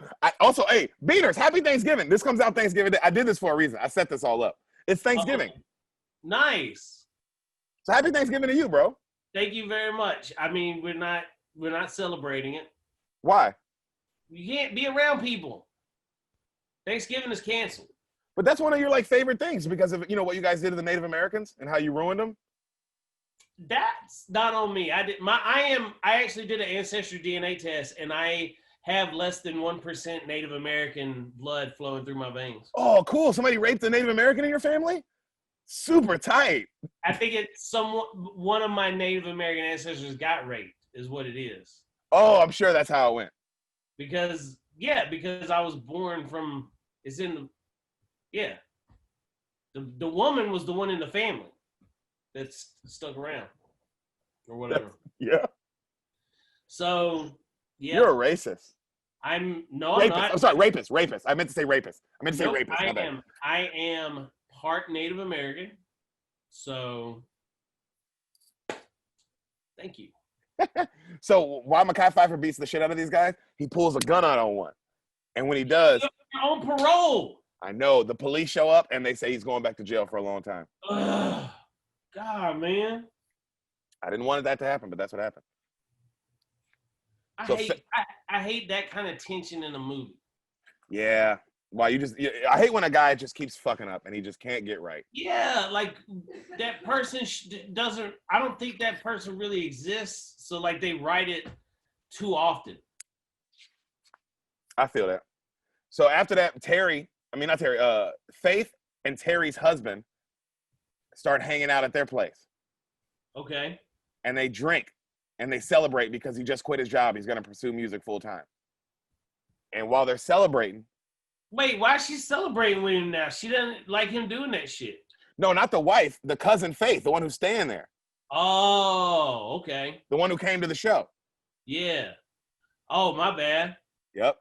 hey, Beaners, happy Thanksgiving. This comes out Thanksgiving Day. I did this for a reason. I set this all up. It's Thanksgiving. Oh, nice. So happy Thanksgiving to you, bro. Thank you very much. I mean, we're not celebrating it. Why? You can't be around people. Thanksgiving is canceled. But that's one of your favorite things because of what you guys did to the Native Americans and how you ruined them. That's not on me. I actually did an ancestry DNA test, and I have less than 1% Native American blood flowing through my veins. Oh, cool. Somebody raped a Native American in your family? Super tight. I think one of my Native American ancestors got raped is what it is. Oh, I'm sure that's how it went. Because I was born from, the woman was the one in the family that's stuck around or whatever. Yeah. So, yeah. You're a racist. I'm not. I'm sorry, rapist. I meant to say rapist. Rapist. I am part Native American. So, thank you. So why Mekhi Phifer beats the shit out of these guys? He pulls a gun out on one. And when he does, you're on parole. I know. The police show up and they say he's going back to jail for a long time. Ugh, God, man. I didn't want that to happen, but that's what happened. I hate that kind of tension in a movie. Yeah. Why I hate when a guy just keeps fucking up and he just can't get right. Yeah, like that person I don't think that person really exists. So they write it too often. I feel that. So after that, Faith and Terry's husband start hanging out at their place. Okay. And they drink. and they celebrate because he just quit his job. He's going to pursue music full time. And while they're celebrating. Wait, why is she celebrating with him now? She doesn't like him doing that shit. No, not the wife, the cousin Faith, the one who's staying there. Oh, okay. The one who came to the show. Yeah. Oh, my bad. Yep.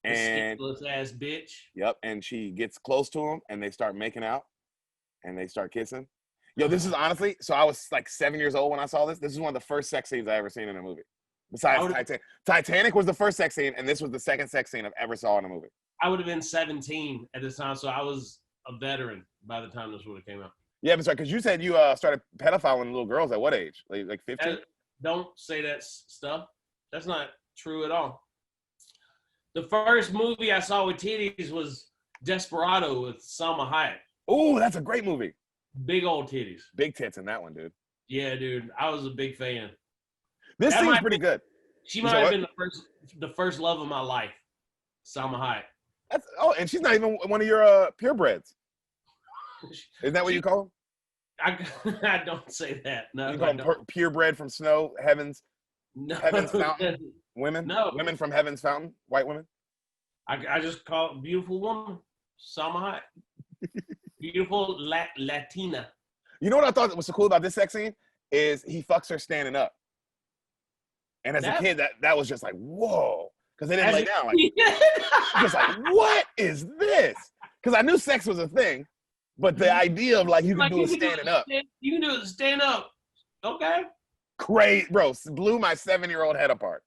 And ass bitch. Yep. And she gets close to him and they start making out and they start kissing. Yo, this is honestly, so I was like 7 years old when I saw this. This is one of the first sex scenes I ever seen in a movie. Besides Titanic. Titanic was the first sex scene, and this was the second sex scene I've ever saw in a movie. I would have been 17 at this time, so I was a veteran by the time this would have came out. Yeah, but sorry, because you said you started pedophiling little girls at what age? Like 15? Don't say that stuff. That's not true at all. The first movie I saw with titties was Desperado with Salma Hayek. Oh, that's a great movie. Big old titties. Big tits in that one, dude. Yeah, dude. I was a big fan. This seems pretty good. She might have been the first love of my life. Salma Hayek. And she's not even one of your purebreds. Isn't that what you call them? I don't say that. No, you call them purebred from Snow, Heaven's Fountain women? No. Women from Heaven's Fountain? White women? I just call it beautiful woman. Salma Hayek. Beautiful Latina. You know what I thought was so cool about this sex scene? Is he fucks her standing up. And as a kid, that was just like, whoa. Because they didn't lay down. Like, just like, what is this? Because I knew sex was a thing, but the idea of like you can do it standing up. You can do it stand up. Okay. Great, bro. Blew my 7-year-old head apart.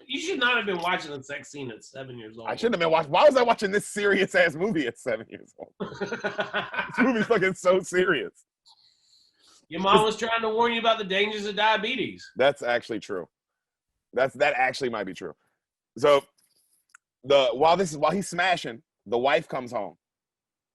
You should not have been watching a sex scene at 7 years old. I shouldn't have been watching. Why was I watching this serious ass movie at 7 years old? This movie's fucking so serious. Your mom was trying to warn you about the dangers of diabetes. That's actually true. That actually might be true. So while he's smashing, the wife comes home.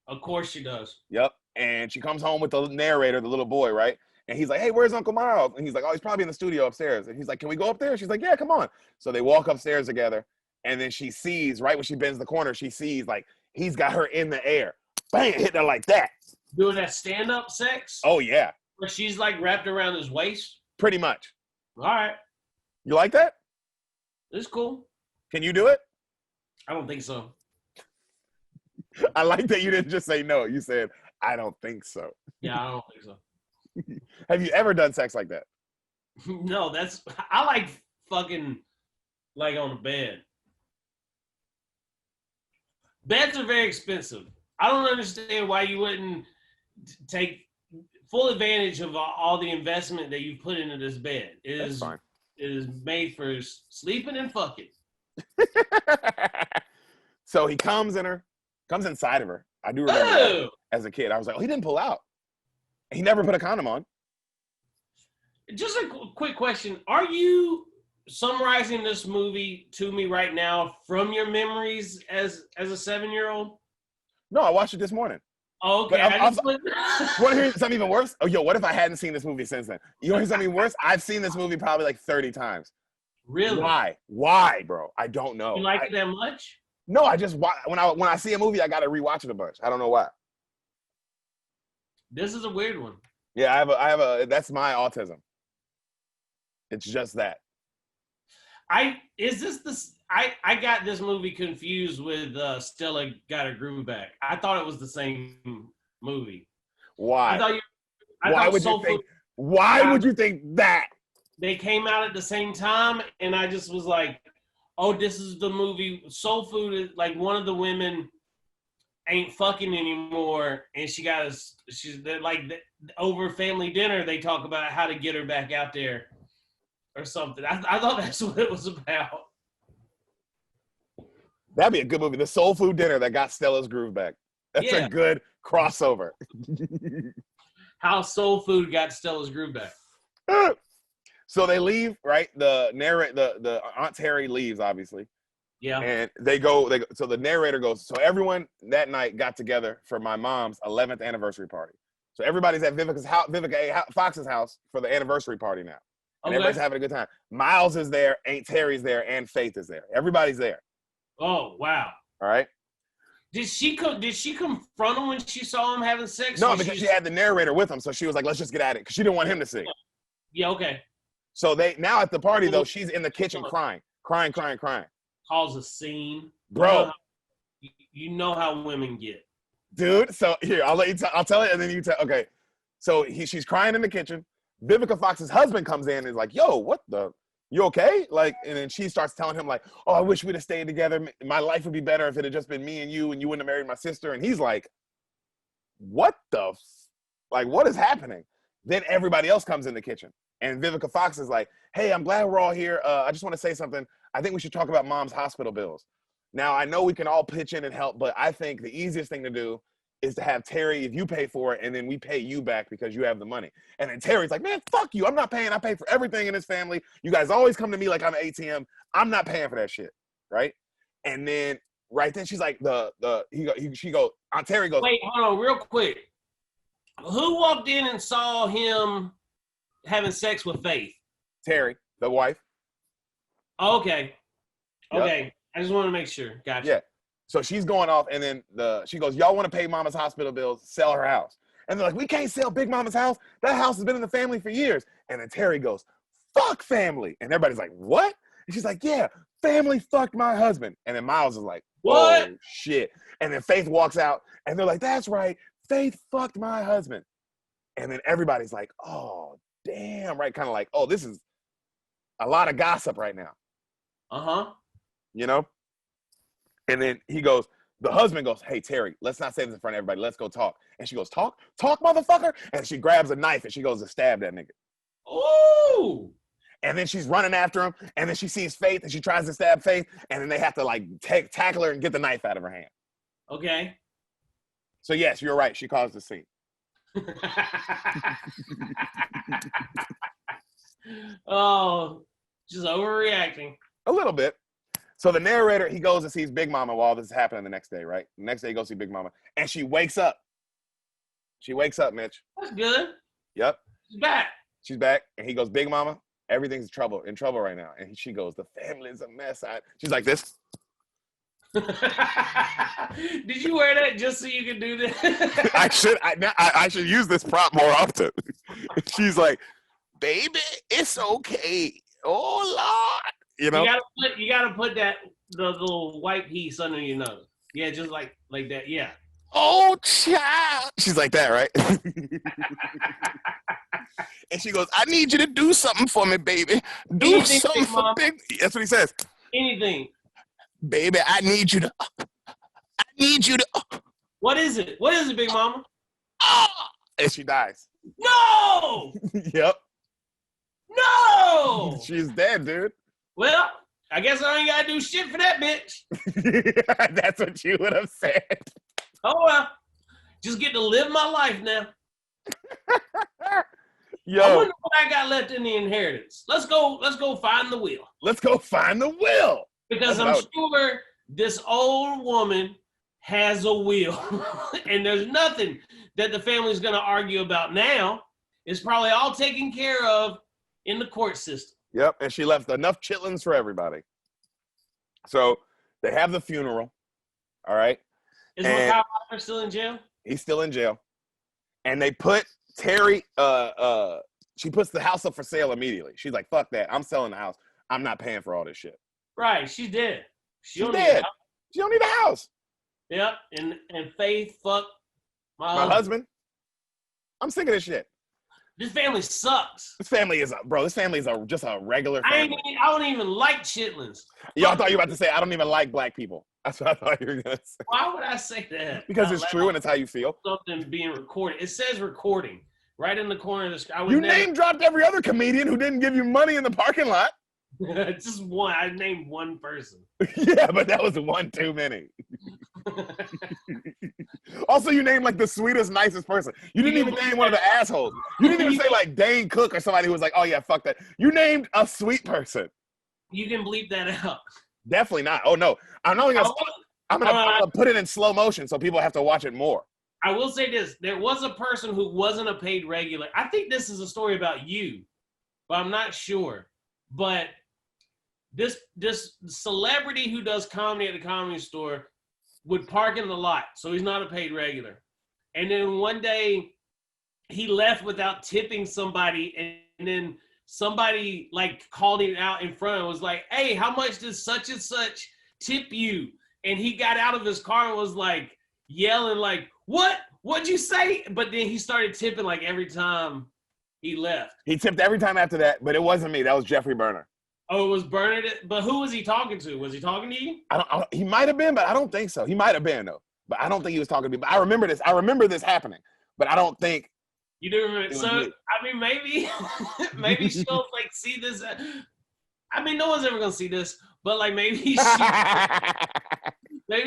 Of course she does. Yep. And she comes home with the narrator, the little boy, right? And he's like, hey, where's Uncle Miles? And he's like, oh, he's probably in the studio upstairs. And he's like, can we go up there? She's like, yeah, come on. So they walk upstairs together. And then she sees, right when she bends the corner, she sees like he's got her in the air. Bang, hitting her like that. Doing that stand-up sex? Oh, yeah. Where she's like wrapped around his waist? Pretty much. All right. You like that? It's cool. Can you do it? I don't think so. I like that you didn't just say no. You said, I don't think so. Yeah, I don't think so. Have you ever done sex like that? No, I like fucking like on the bed. Beds are very expensive. I don't understand why you wouldn't take full advantage of all the investment that you put into this bed. It is made for sleeping and fucking. So he comes inside of her. I do remember that as a kid. I was like, oh, he didn't pull out. He never put a condom on. Just a quick question. Are you summarizing this movie to me right now from your memories as a 7-year-old? No, I watched it this morning. Oh, okay. Want to hear something even worse? Oh, yo, what if I hadn't seen this movie since then? You want to hear something worse? I've seen this movie probably like 30 times. Really? Why, bro? I don't know. You like it that much? No, I just when I see a movie, I got to rewatch it a bunch. I don't know why. This is a weird one. Yeah, I have a. That's my autism. It's just that. I got this movie confused with Stella Got Her Groove Back. I thought it was the same movie. Why? Why would you think that? They came out at the same time, and I just was like, oh, this is the movie. Soul Food is like one of the women ain't fucking anymore, and she's like over family dinner. They talk about how to get her back out there or something. I thought that's what it was about. That'd be a good movie. The Soul Food Dinner that got Stella's groove back. That's a good crossover. How Soul Food got Stella's groove back. So they leave, right? The Aunt Terry leaves, obviously. Yeah. And they go. So the narrator goes. So everyone that night got together for my mom's 11th anniversary party. So everybody's at Vivica Fox's house for the anniversary party now, and everybody's having a good time. Miles is there, Aunt Terry's there, and Faith is there. Everybody's there. Oh wow! All right. Did she confront him when she saw him having sex? No, because she had the narrator with him, so she was like, "Let's just get at it," because she didn't want him to see. Yeah. Okay. So they now at the party though, she's in the kitchen crying. Cause a scene, bro. You know how women get, dude. So here, I'll let you. I'll tell it, and then you tell. Okay. So she's crying in the kitchen. Vivica Fox's husband comes in and is like, "Yo, what the? You okay?" Like, and then she starts telling him like, "Oh, I wish we'd have stayed together. My life would be better if it had just been me and you wouldn't have married my sister." And he's like, "What the? Like, what is happening?" Then everybody else comes in the kitchen, and Vivica Fox is like, "Hey, I'm glad we're all here. I just want to say something. I think we should talk about mom's hospital bills. Now, I know we can all pitch in and help, but I think the easiest thing to do is to have Terry, if you pay for it, and then we pay you back because you have the money." And then Terry's like, "Man, fuck you. I'm not paying. I pay for everything in this family. You guys always come to me like I'm an ATM. I'm not paying for that shit." Right? And then right then she's like, she goes, Aunt Terry goes, "Wait, hold on real quick. Who walked in and saw him having sex with Faith?" Terry, the wife. Okay. Yep. Okay. I just want to make sure. Gotcha. Yeah. So she's going off, and then she goes, "Y'all want to pay Mama's hospital bills? Sell her house." And they're like, "We can't sell Big Mama's house. That house has been in the family for years." And then Terry goes, "Fuck family." And everybody's like, "What?" And she's like, "Yeah, family fucked my husband." And then Miles is like, "What? Oh, shit." And then Faith walks out, and they're like, "That's right. Faith fucked my husband." And then everybody's like, "Oh, damn," right? Kind of like, "Oh, this is a lot of gossip right now." Uh-huh. You know? And then the husband goes, "Hey, Terry, let's not say this in front of everybody. Let's go talk." And she goes, Talk, motherfucker." And she grabs a knife and she goes to stab that nigga. Ooh. And then she's running after him. And then she sees Faith and she tries to stab Faith. And then they have to like tackle her and get the knife out of her hand. Okay. So yes, you're right. She caused the scene. Oh, just overreacting. A little bit. So the narrator, he goes and sees Big Mama while this is happening the next day, right? The next day he goes see Big Mama. And she wakes up. She wakes up, Mitch. That's good. Yep. She's back. She's back. And he goes, "Big Mama, everything's in trouble right now." And she goes, "The family's a mess." She's like this. Did you wear that just so you could do that? I should use this prop more often. She's like, "Baby, it's okay. Oh, Lord." You know? You gotta put the little white piece under your nose. Yeah, just like that. Yeah. "Oh, child." She's like that, right? And she goes, "I need you to do something for me, baby. Do Anything, something for Mom. Big." That's what he says. Anything. "Baby, I need you to. What is it? What is it, Big Mama? And she dies. No! Yep. No! She's dead, dude. Well, I guess I ain't gotta do shit for that bitch. That's what you would have said. Oh well. Just get to live my life now. Yo. I wonder what I got left in the inheritance. Let's go find the will. Let's go find the will. Because I'm sure this old woman has a will. And there's nothing that the family's gonna argue about now. It's probably all taken care of in the court system. Yep, and she left enough chitlins for everybody. So they have the funeral, all right? Is Makai Walker still in jail? He's still in jail. And they put Terry, she puts the house up for sale immediately. She's like, "Fuck that. I'm selling the house. I'm not paying for all this shit." Right, she's dead. She's dead. She don't need a house. Yep, and Faith fucked my husband. I'm sick of this shit. This family sucks. This family is just a regular family. I don't even like chitlins. Y'all thought you were about to say, "I don't even like black people." That's what I thought you were going to say. Why would I say that? Because it's true and it's how you feel. Something being recorded. It says recording right in the corner of the screen. You name dropped every other comedian who didn't give you money in the parking lot. Just one. I named one person. Yeah, but that was one too many. Also, you named like the sweetest, nicest person. You didn't even name one of the assholes. You didn't even say like Dane Cook or somebody who was like, "Oh yeah, fuck that." You named a sweet person. You can bleep that out. Definitely not. Oh no, I'm gonna put it in slow motion so people have to watch it more. I will say this: there was a person who wasn't a paid regular. I think this is a story about you, but I'm not sure. But this celebrity who does comedy at the Comedy Store would park in the lot, so he's not a paid regular. And then one day he left without tipping somebody, and then somebody like called him out in front and was like, hey, how much does such and such tip you? And he got out of his car and was like yelling like, what'd you say? But then he started tipping like every time he left. He tipped every time after that, but it wasn't me. That was Jeffrey Berner. Oh, it was Berner. But who was he talking to? Was he talking to you? He might have been, but I don't think so. He might have been though, but I don't think he was talking to me. But I remember this. I remember this happening, but I don't think. You do remember? So me. I mean, maybe she'll like see this. I mean, no one's ever gonna see this, but like maybe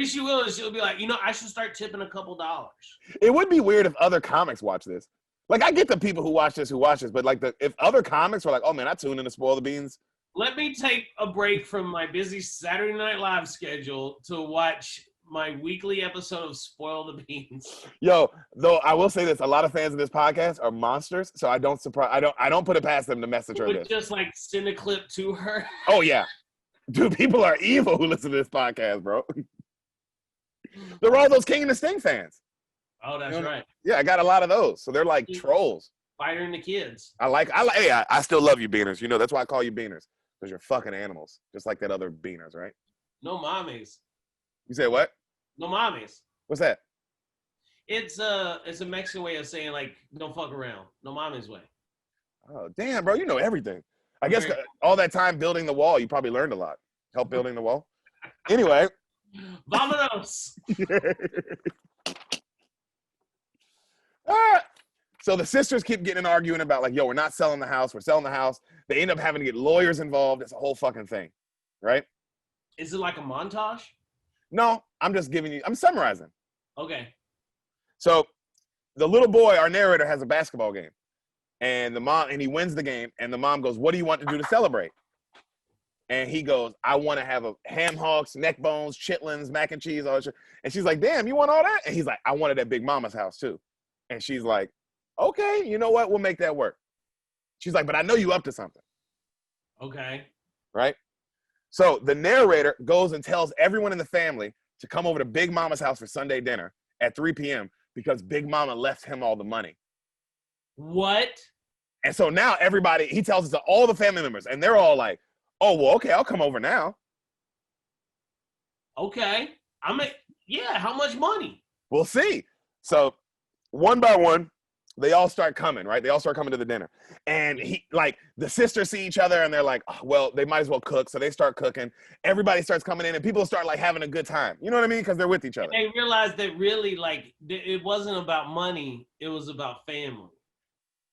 she will, and she'll be like, I should start tipping a couple dollars. It would be weird if other comics watch this. Like, I get the people who watch this, but like if other comics were like, oh man, I tune in to Spoil the Beans. Let me take a break from my busy Saturday Night Live schedule to watch my weekly episode of Spoil the Beans. Yo, though I will say this, a lot of fans of this podcast are monsters, so I don't put it past them to message her this. Just like send a clip to her. Oh yeah. Dude, people are evil who listen to this podcast, bro. They're all those King and the Sting fans. Oh, that's right. Yeah, I got a lot of those. So they're like trolls. Fighting the kids. I still love you, Beaners. That's why I call you Beaners. Because you're fucking animals. Just like that other Beaners, right? No mommies. You say what? No mommies. What's that? It's a Mexican way of saying like don't fuck around. No mommies way. Oh damn, bro, you know everything. I guess all that time building the wall, you probably learned a lot. Help building the wall. Anyway. Vámonos. So the sisters keep getting and arguing about like, yo, we're not selling the house. We're selling the house. They end up having to get lawyers involved. It's a whole fucking thing, right? Is it like a montage? No, I'm summarizing. Okay. So the little boy, our narrator, has a basketball game. And he wins the game. And the mom goes, what do you want to do to celebrate? And he goes, I want to have a ham hocks, neck bones, chitlins, mac and cheese, all that shit. And she's like, damn, you want all that? And he's like, I want it at Big Mama's house too. And she's like, okay, you know what? We'll make that work. She's like, but I know you up to something. Okay. Right? So the narrator goes and tells everyone in the family to come over to Big Mama's house for Sunday dinner at 3 p.m. because Big Mama left him all the money. What? And so now he tells it to all the family members, and they're all like, oh, well, okay, I'll come over now. Okay. How much money? We'll see. So one by one, they all start coming, right? They all start coming to the dinner. And the sisters see each other and they're like, oh, well, they might as well cook. So they start cooking. Everybody starts coming in and people start like having a good time. You know what I mean? Because they're with each other. And they realize that really like it wasn't about money. It was about family.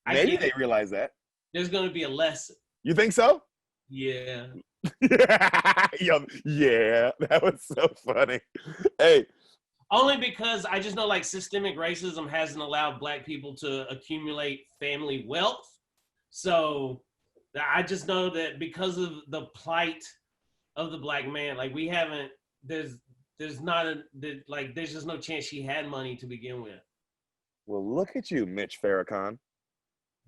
Maybe they realize that. There's going to be a lesson. You think so? Yeah. Yo, yeah, that was so funny. Hey. Only because I just know like systemic racism hasn't allowed Black people to accumulate family wealth. So I just know that because of the plight of the Black man, like we haven't, there's just no chance she had money to begin with. Well, look at you, Mitch Farrakhan.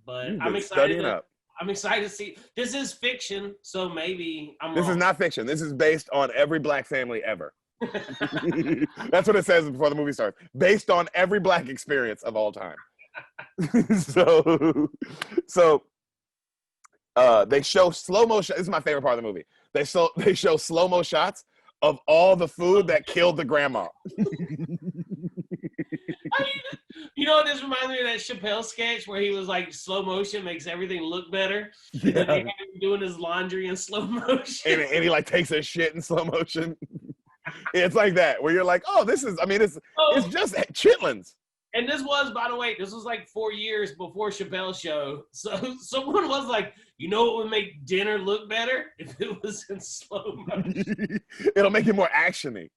But I'm excited to see. This is fiction, so maybe I'm This wrong. is not fiction. This is based on every Black family ever. That's what it says before the movie starts. Based on every Black experience of all time. So they show slow motion. This is my favorite part of the movie. They show slow mo shots of all the food that killed the grandma. You know, this reminds me of that Chappelle sketch where he was like, slow motion makes everything look better. Yeah. And they had him doing his laundry in slow motion. And he like takes his shit in slow motion. It's like that, where you're like, oh, it's just chitlins. And this was, by the way, like 4 years before Chappelle's show. So someone was like, you know what would make dinner look better? If it was in slow motion. It'll make it more action-y.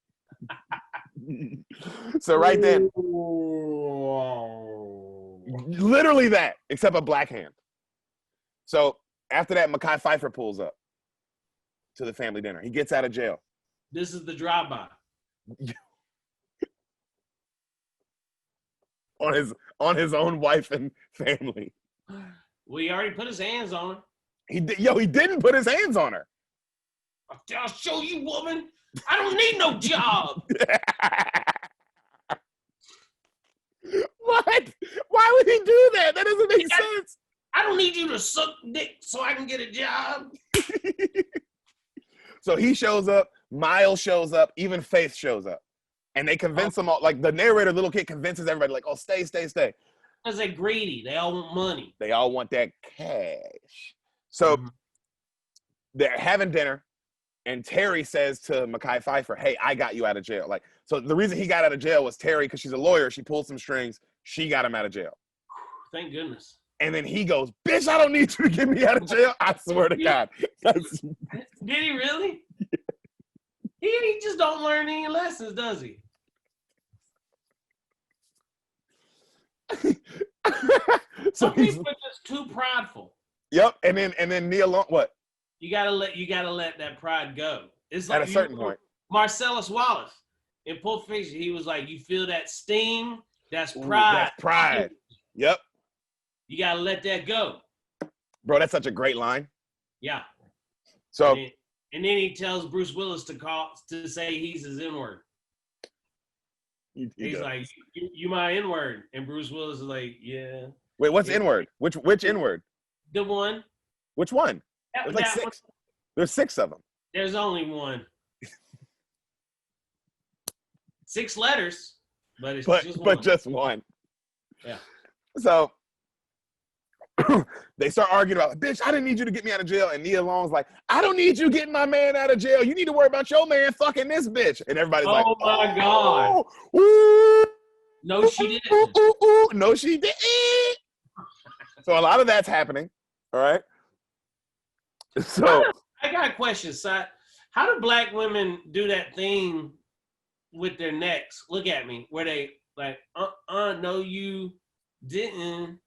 So right then, literally that, except a black hand. So after that, Mekhi Phifer pulls up to the family dinner. He gets out of jail. This is the drive-by. on his own wife and family. Well, he already put his hands on her. He didn't put his hands on her. I'll show you, woman. I don't need no job. What? Why would he do that? That doesn't make sense. I don't need you to suck dick so I can get a job. So he shows up, Miles shows up, even Faith shows up. And they convince them all, like the narrator, little kid, convinces everybody, like, oh, stay. Because they're greedy. They all want money. They all want that cash. So they're having dinner, and Terry says to Mekhi Phifer, hey, I got you out of jail. Like, so the reason he got out of jail was Terry, because she's a lawyer, she pulled some strings, she got him out of jail. Thank goodness. And then he goes, bitch, I don't need you to get me out of jail. I swear to God. Did he really? He just don't learn any lessons, does he? So some people are just too prideful. Yep, and then Nia Long, what? You gotta let that pride go. It's like at a certain point. Marcellus Wallace in Pulp Fiction, he was like, "You feel that sting? That's pride. Ooh, that's pride." Yep. You gotta let that go, bro. That's such a great line. Yeah. So, and then he tells Bruce Willis to say he's his N-word. He's like, you my N-word. And Bruce Willis is like, yeah. Wait, what's N-word? Which N-word? The one. Which one? There's like 6. One. There's 6 of them. There's only one. 6 letters, but it's just one. But just one. Yeah. So they start arguing about, bitch, I didn't need you to get me out of jail. And Nia Long's like, I don't need you getting my man out of jail. You need to worry about your man fucking this bitch. And everybody's like, oh my God. Ooh, no, she didn't. Ooh, no, she didn't. So a lot of that's happening. All right. So I got a question, Sat. How do black women do that thing with their necks? Look at me, where they like, no, you didn't.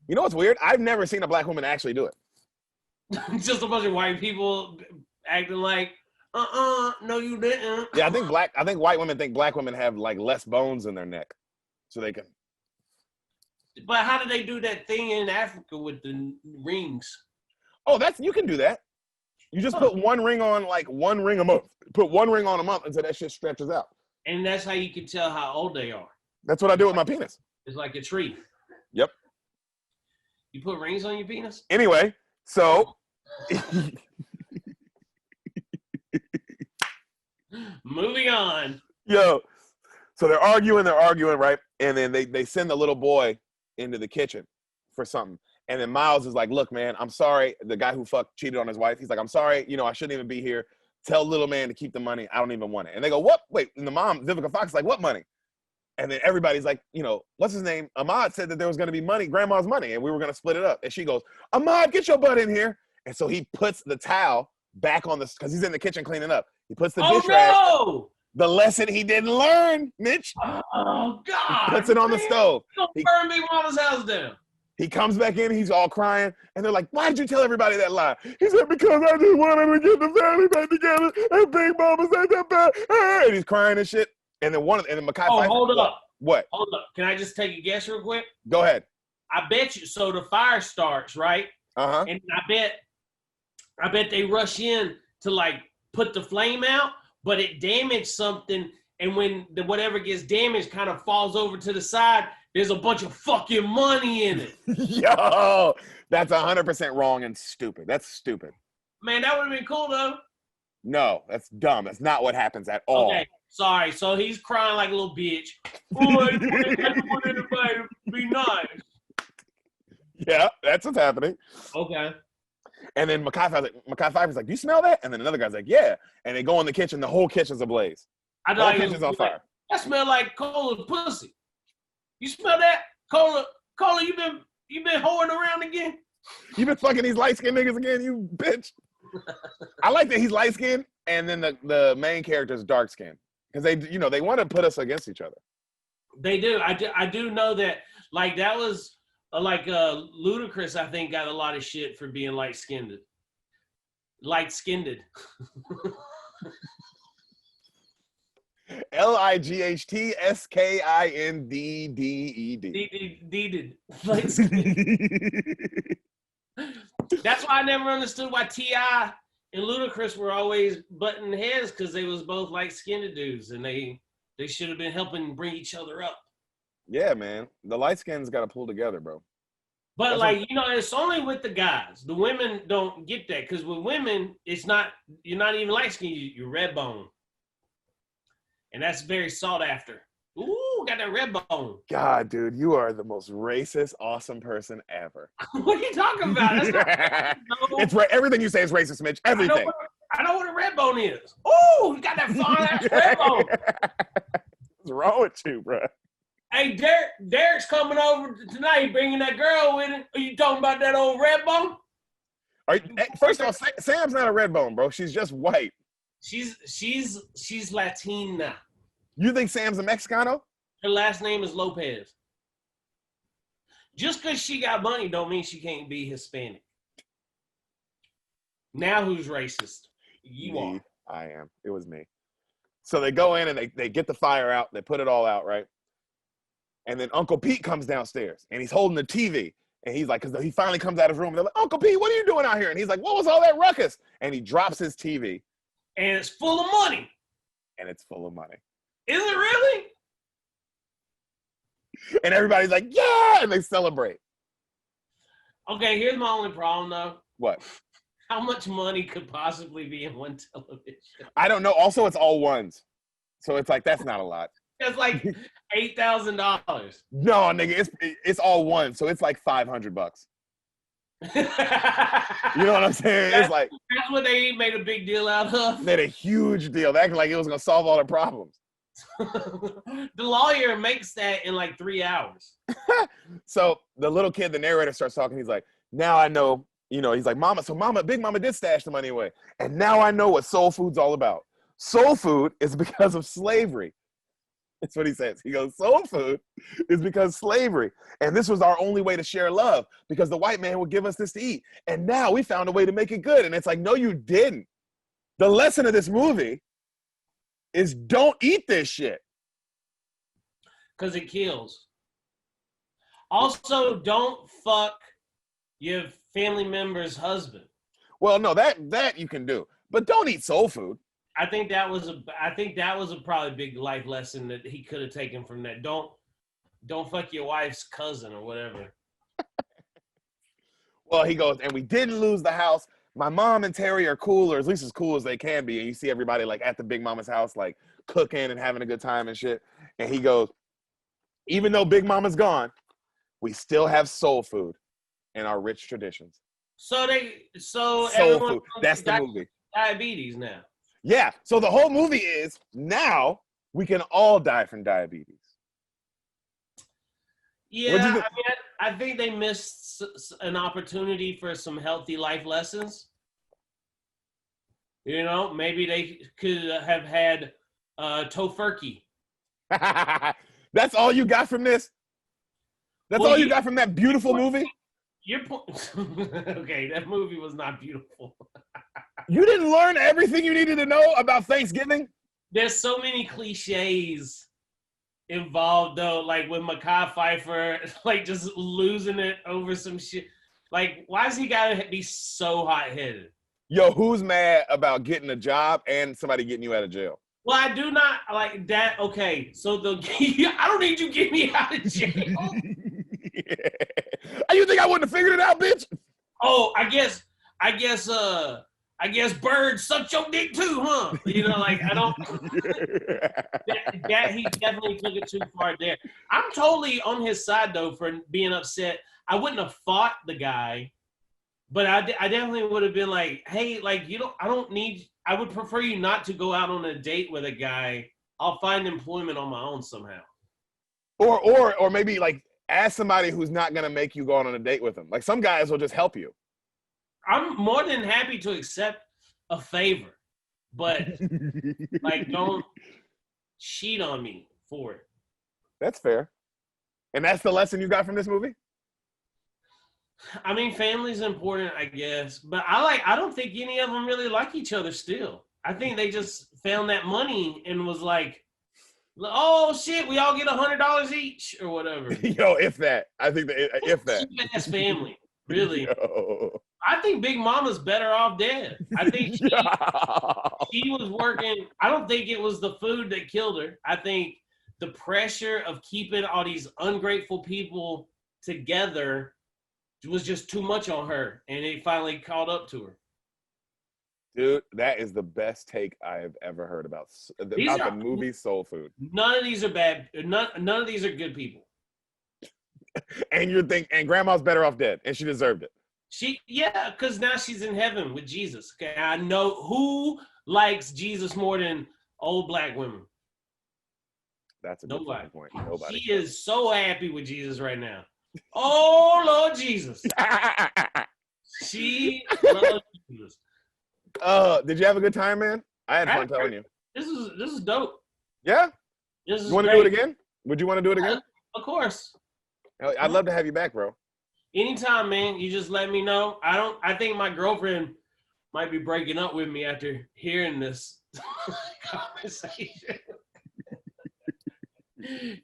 You know what's weird? I've never seen a black woman actually do it. Just a bunch of white people acting like, no, you didn't. Yeah, I think white women think black women have like less bones in their neck, so they can. But how do they do that thing in Africa with the rings? Oh, you can do that. You just put one ring on, like one ring a month. Put one ring on a month until that shit stretches out. And that's how you can tell how old they are. That's what I do with my penis. It's like a tree. Yep. You put rings on your penis? Anyway, so moving on. Yo, so they're arguing, right? And then they send the little boy into the kitchen for something. And then Miles is like, look, man, I'm sorry. The guy who cheated on his wife, he's like, I'm sorry. I shouldn't even be here. Tell little man to keep the money. I don't even want it. And they go, what? Wait. And the mom, Vivica Fox, is like, what money? And then everybody's like, what's his name? Ahmad said that there was going to be money, grandma's money, and we were going to split it up. And she goes, Ahmad, get your butt in here. And so he puts the towel back on because he's in the kitchen cleaning up. He puts the dish rag. The lesson he didn't learn, Mitch. Oh, God. He puts it on the stove. Don't burn Big Mama's house down. He comes back in, he's all crying, and they're like, why did you tell everybody that lie? He said, because I just wanted to get the family back together, and Big Mama said that bad. And he's crying and shit. And then Mekhi Phifer. Hold up. What? Hold up. Can I just take a guess real quick? Go ahead. I bet you, so the fire starts, right? Uh-huh. And I bet they rush in to like put the flame out, but it damaged something, and when whatever gets damaged kind of falls over to the side, there's a bunch of fucking money in it. Yo, that's 100% wrong and stupid. That's stupid. Man, that would have been cool though. No, that's dumb. That's not what happens at all. Okay, sorry. So he's crying like a little bitch. Oh, I just want everybody to be nice. Yeah, that's what's happening. Okay. And then Mekhi Phifer's like, do you smell that? And then another guy's like, yeah. And they go in the kitchen. The whole kitchen's ablaze. The whole kitchen's on fire. That smell like Cola's pussy. You smell that? Cola, you been hoeing around again? You been fucking these light-skinned niggas again, you bitch? I like that he's light-skinned and then the main character is dark-skinned. Because they want to put us against each other. They do. I do know that, like, that was, Ludacris, I think, got a lot of shit for being light-skinned. Light-skinned. LIGHTSKINDDED. That's why I never understood why T.I. and Ludacris were always butting heads, because they was both light-skinned dudes, and they should have been helping bring each other up. Yeah, man. The light skins got to pull together, bro. But it's only with the guys. The women don't get that because with women, it's not. You're not even light skinned. You're red bone, and that's very sought after. Ooh, got that red bone. God, dude, you are the most racist, awesome person ever. What are you talking about? That's not it's right. Everything you say is racist, Mitch. Everything. I know what a red bone is. Ooh, you got that fine ass red bone. What's wrong with you, bro? Hey, Deric's coming over tonight, bringing that girl with him. Are you talking about that old red bone? First of all, Sam's not a red bone, bro. She's just white. She's Latina. You think Sam's a Mexicano? Her last name is Lopez. Just because she got money don't mean she can't be Hispanic. Now who's racist? You are. I am. It was me. So they go in and they get the fire out. They put it all out, right? And then Uncle Pete comes downstairs and he's holding the TV. And he's like, because he finally comes out of his room. And they're like, Uncle Pete, what are you doing out here? And he's like, what was all that ruckus? And he drops his TV. And it's full of money. And it's full of money. Is it really? And everybody's like, yeah, and they celebrate. Okay, here's my only problem, though. What? How much money could possibly be in one television? I don't know. Also, it's all ones. So it's like, that's not a lot. It's like $8,000. No, nigga, it's all one. So it's like $500. You know what I'm saying? It's like that's what they made a big deal out of. Made a huge deal. They acted like it was gonna solve all their problems. The lawyer makes that in like 3 hours. So the little kid, the narrator, starts talking. He's like, now I know, he's like, Big Mama did stash the money away. And now I know what soul food's all about. Soul food is because of slavery. That's what he says. He goes, soul food is because slavery. And this was our only way to share love because the white man would give us this to eat. And now we found a way to make it good. And it's like, no, you didn't. The lesson of this movie is don't eat this shit. Because it kills. Also, don't fuck your family member's husband. Well, no, that you can do. But don't eat soul food. I think that was a probably big life lesson that he could have taken from that. Don't fuck your wife's cousin or whatever. Well, he goes, and we didn't lose the house. My mom and Terry are cool, or at least as cool as they can be. And you see everybody like at the Big Mama's house, like cooking and having a good time and shit. And he goes, even though Big Mama's gone, we still have soul food in our rich traditions. So soul food. That's the movie. Diabetes now. Yeah. So the whole movie is now we can all die from diabetes. Yeah, I think they missed an opportunity for some healthy life lessons. Maybe they could have had tofurkey. That's all you got from this? That's all you got from that beautiful movie? Your point. Okay, that movie was not beautiful. You didn't learn everything you needed to know about Thanksgiving? There's so many cliches involved, though, like with Mekhi Phifer, like just losing it over some shit. Like, why does he gotta be so hot-headed? Yo, who's mad about getting a job and somebody getting you out of jail? Well, I do not like that. Okay, so I don't need you to get me out of jail. Yeah. You think I wouldn't have figured it out, bitch? Oh, I guess birds suck your dick too, huh? I don't. that he definitely took it too far there. I'm totally on his side though for being upset. I wouldn't have fought the guy, but I definitely would have been like, hey, I would prefer you not to go out on a date with a guy. I'll find employment on my own somehow. Or maybe like ask somebody who's not gonna make you go on a date with them. Like some guys will just help you. I'm more than happy to accept a favor, but like don't cheat on me for it. That's fair. And that's the lesson you got from this movie? I mean, family's important, I guess, but I don't think any of them really like each other still. I think they just found that money and was like, oh shit, we all get $100 each or whatever. Yo, if that. I think if that. That's family, really. Yo. I think Big Mama's better off dead. I think she was working. I don't think it was the food that killed her. I think the pressure of keeping all these ungrateful people together was just too much on her, and it finally caught up to her. Dude, that is the best take I have ever heard about the movie Soul Food. None of these are bad. None of these are good people. And and grandma's better off dead, and she deserved it. Because now she's in heaven with Jesus. Okay, I know who likes Jesus more than old black women. That's a good point. Nobody. She is so happy with Jesus right now. Oh Lord Jesus. She loves Jesus. Did you have a good time, man? I had fun telling you. This is dope. Yeah? This is you want to do it again? Would you want to do it again? Of course. I'd love to have you back, bro. Anytime, man. You just let me know. I think my girlfriend might be breaking up with me after hearing this conversation.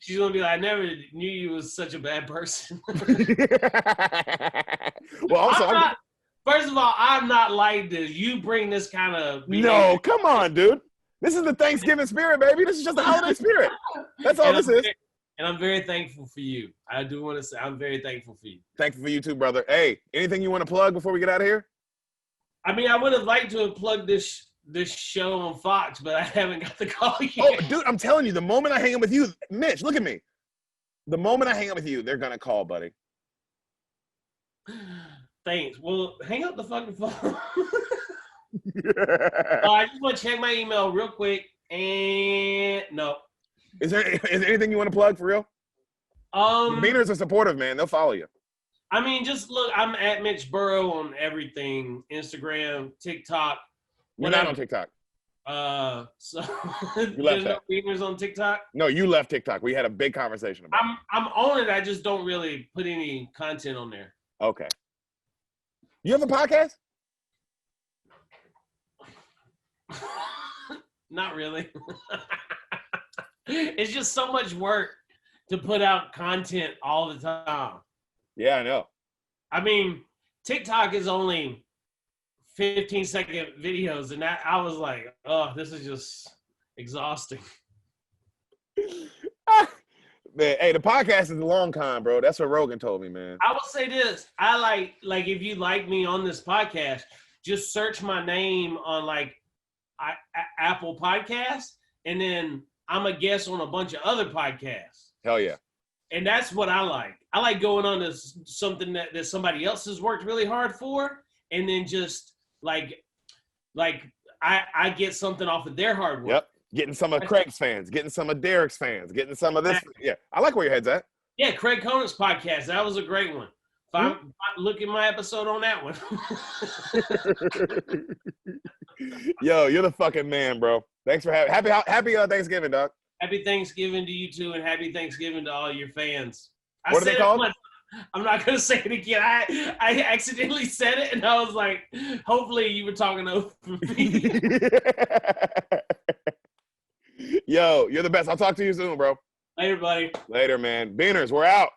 She's gonna be like, I never knew you was such a bad person. Well, also, first of all, I'm not like this. You bring this kind of behavior. No, come on, dude. This is the Thanksgiving spirit, baby. This is just the holiday spirit. That's all this is. And I'm very thankful for you. I do want to say I'm very thankful for you. Thankful for you too, brother. Hey, anything you want to plug before we get out of here? I mean, I would have liked to have plugged this show on Fox, but I haven't got the call yet. Oh, dude, I'm telling you, the moment I hang up with you, Mitch, look at me. The moment I hang up with you, they're gonna call, buddy. Thanks. Well, hang up the fucking phone. I just want to check my email real quick, and no. Is there anything you want to plug for real? The Beaners are supportive, man. They'll follow you. I mean, just look. I'm at Mitch Burrow on everything: Instagram, TikTok. We're not on TikTok. So you left no Beaners on TikTok. No, you left TikTok. We had a big conversation about it. I'm on it. I just don't really put any content on there. Okay. You have a podcast? Not really. It's just so much work to put out content all the time. Yeah, I know. I mean, TikTok is only 15-second videos, and I was like, oh, this is just exhausting. Man, hey, the podcast is a long con, bro. That's what Rogan told me, man. I will say this. I like if you like me on this podcast, just search my name on like Apple Podcasts, and then I'm a guest on a bunch of other podcasts. Hell yeah. And that's what I like. I like going on to something that somebody else has worked really hard for, and then just like I get something off of their hard work. Yep. Getting some of Craig's fans, getting some of Deric's fans, getting some of this. Yeah. I like where your head's at. Yeah, Craig Conant's podcast. That was a great one. Look at my episode on that one. Yo, you're the fucking man, bro. Thanks for happy Thanksgiving, dog. Happy Thanksgiving to you too, and happy Thanksgiving to all your fans. What are they called? I'm not gonna say it again. I accidentally said it, and I was like, hopefully you were talking over me. Yo, you're the best. I'll talk to you soon, bro. Later, buddy. Later, man. Beaners, we're out.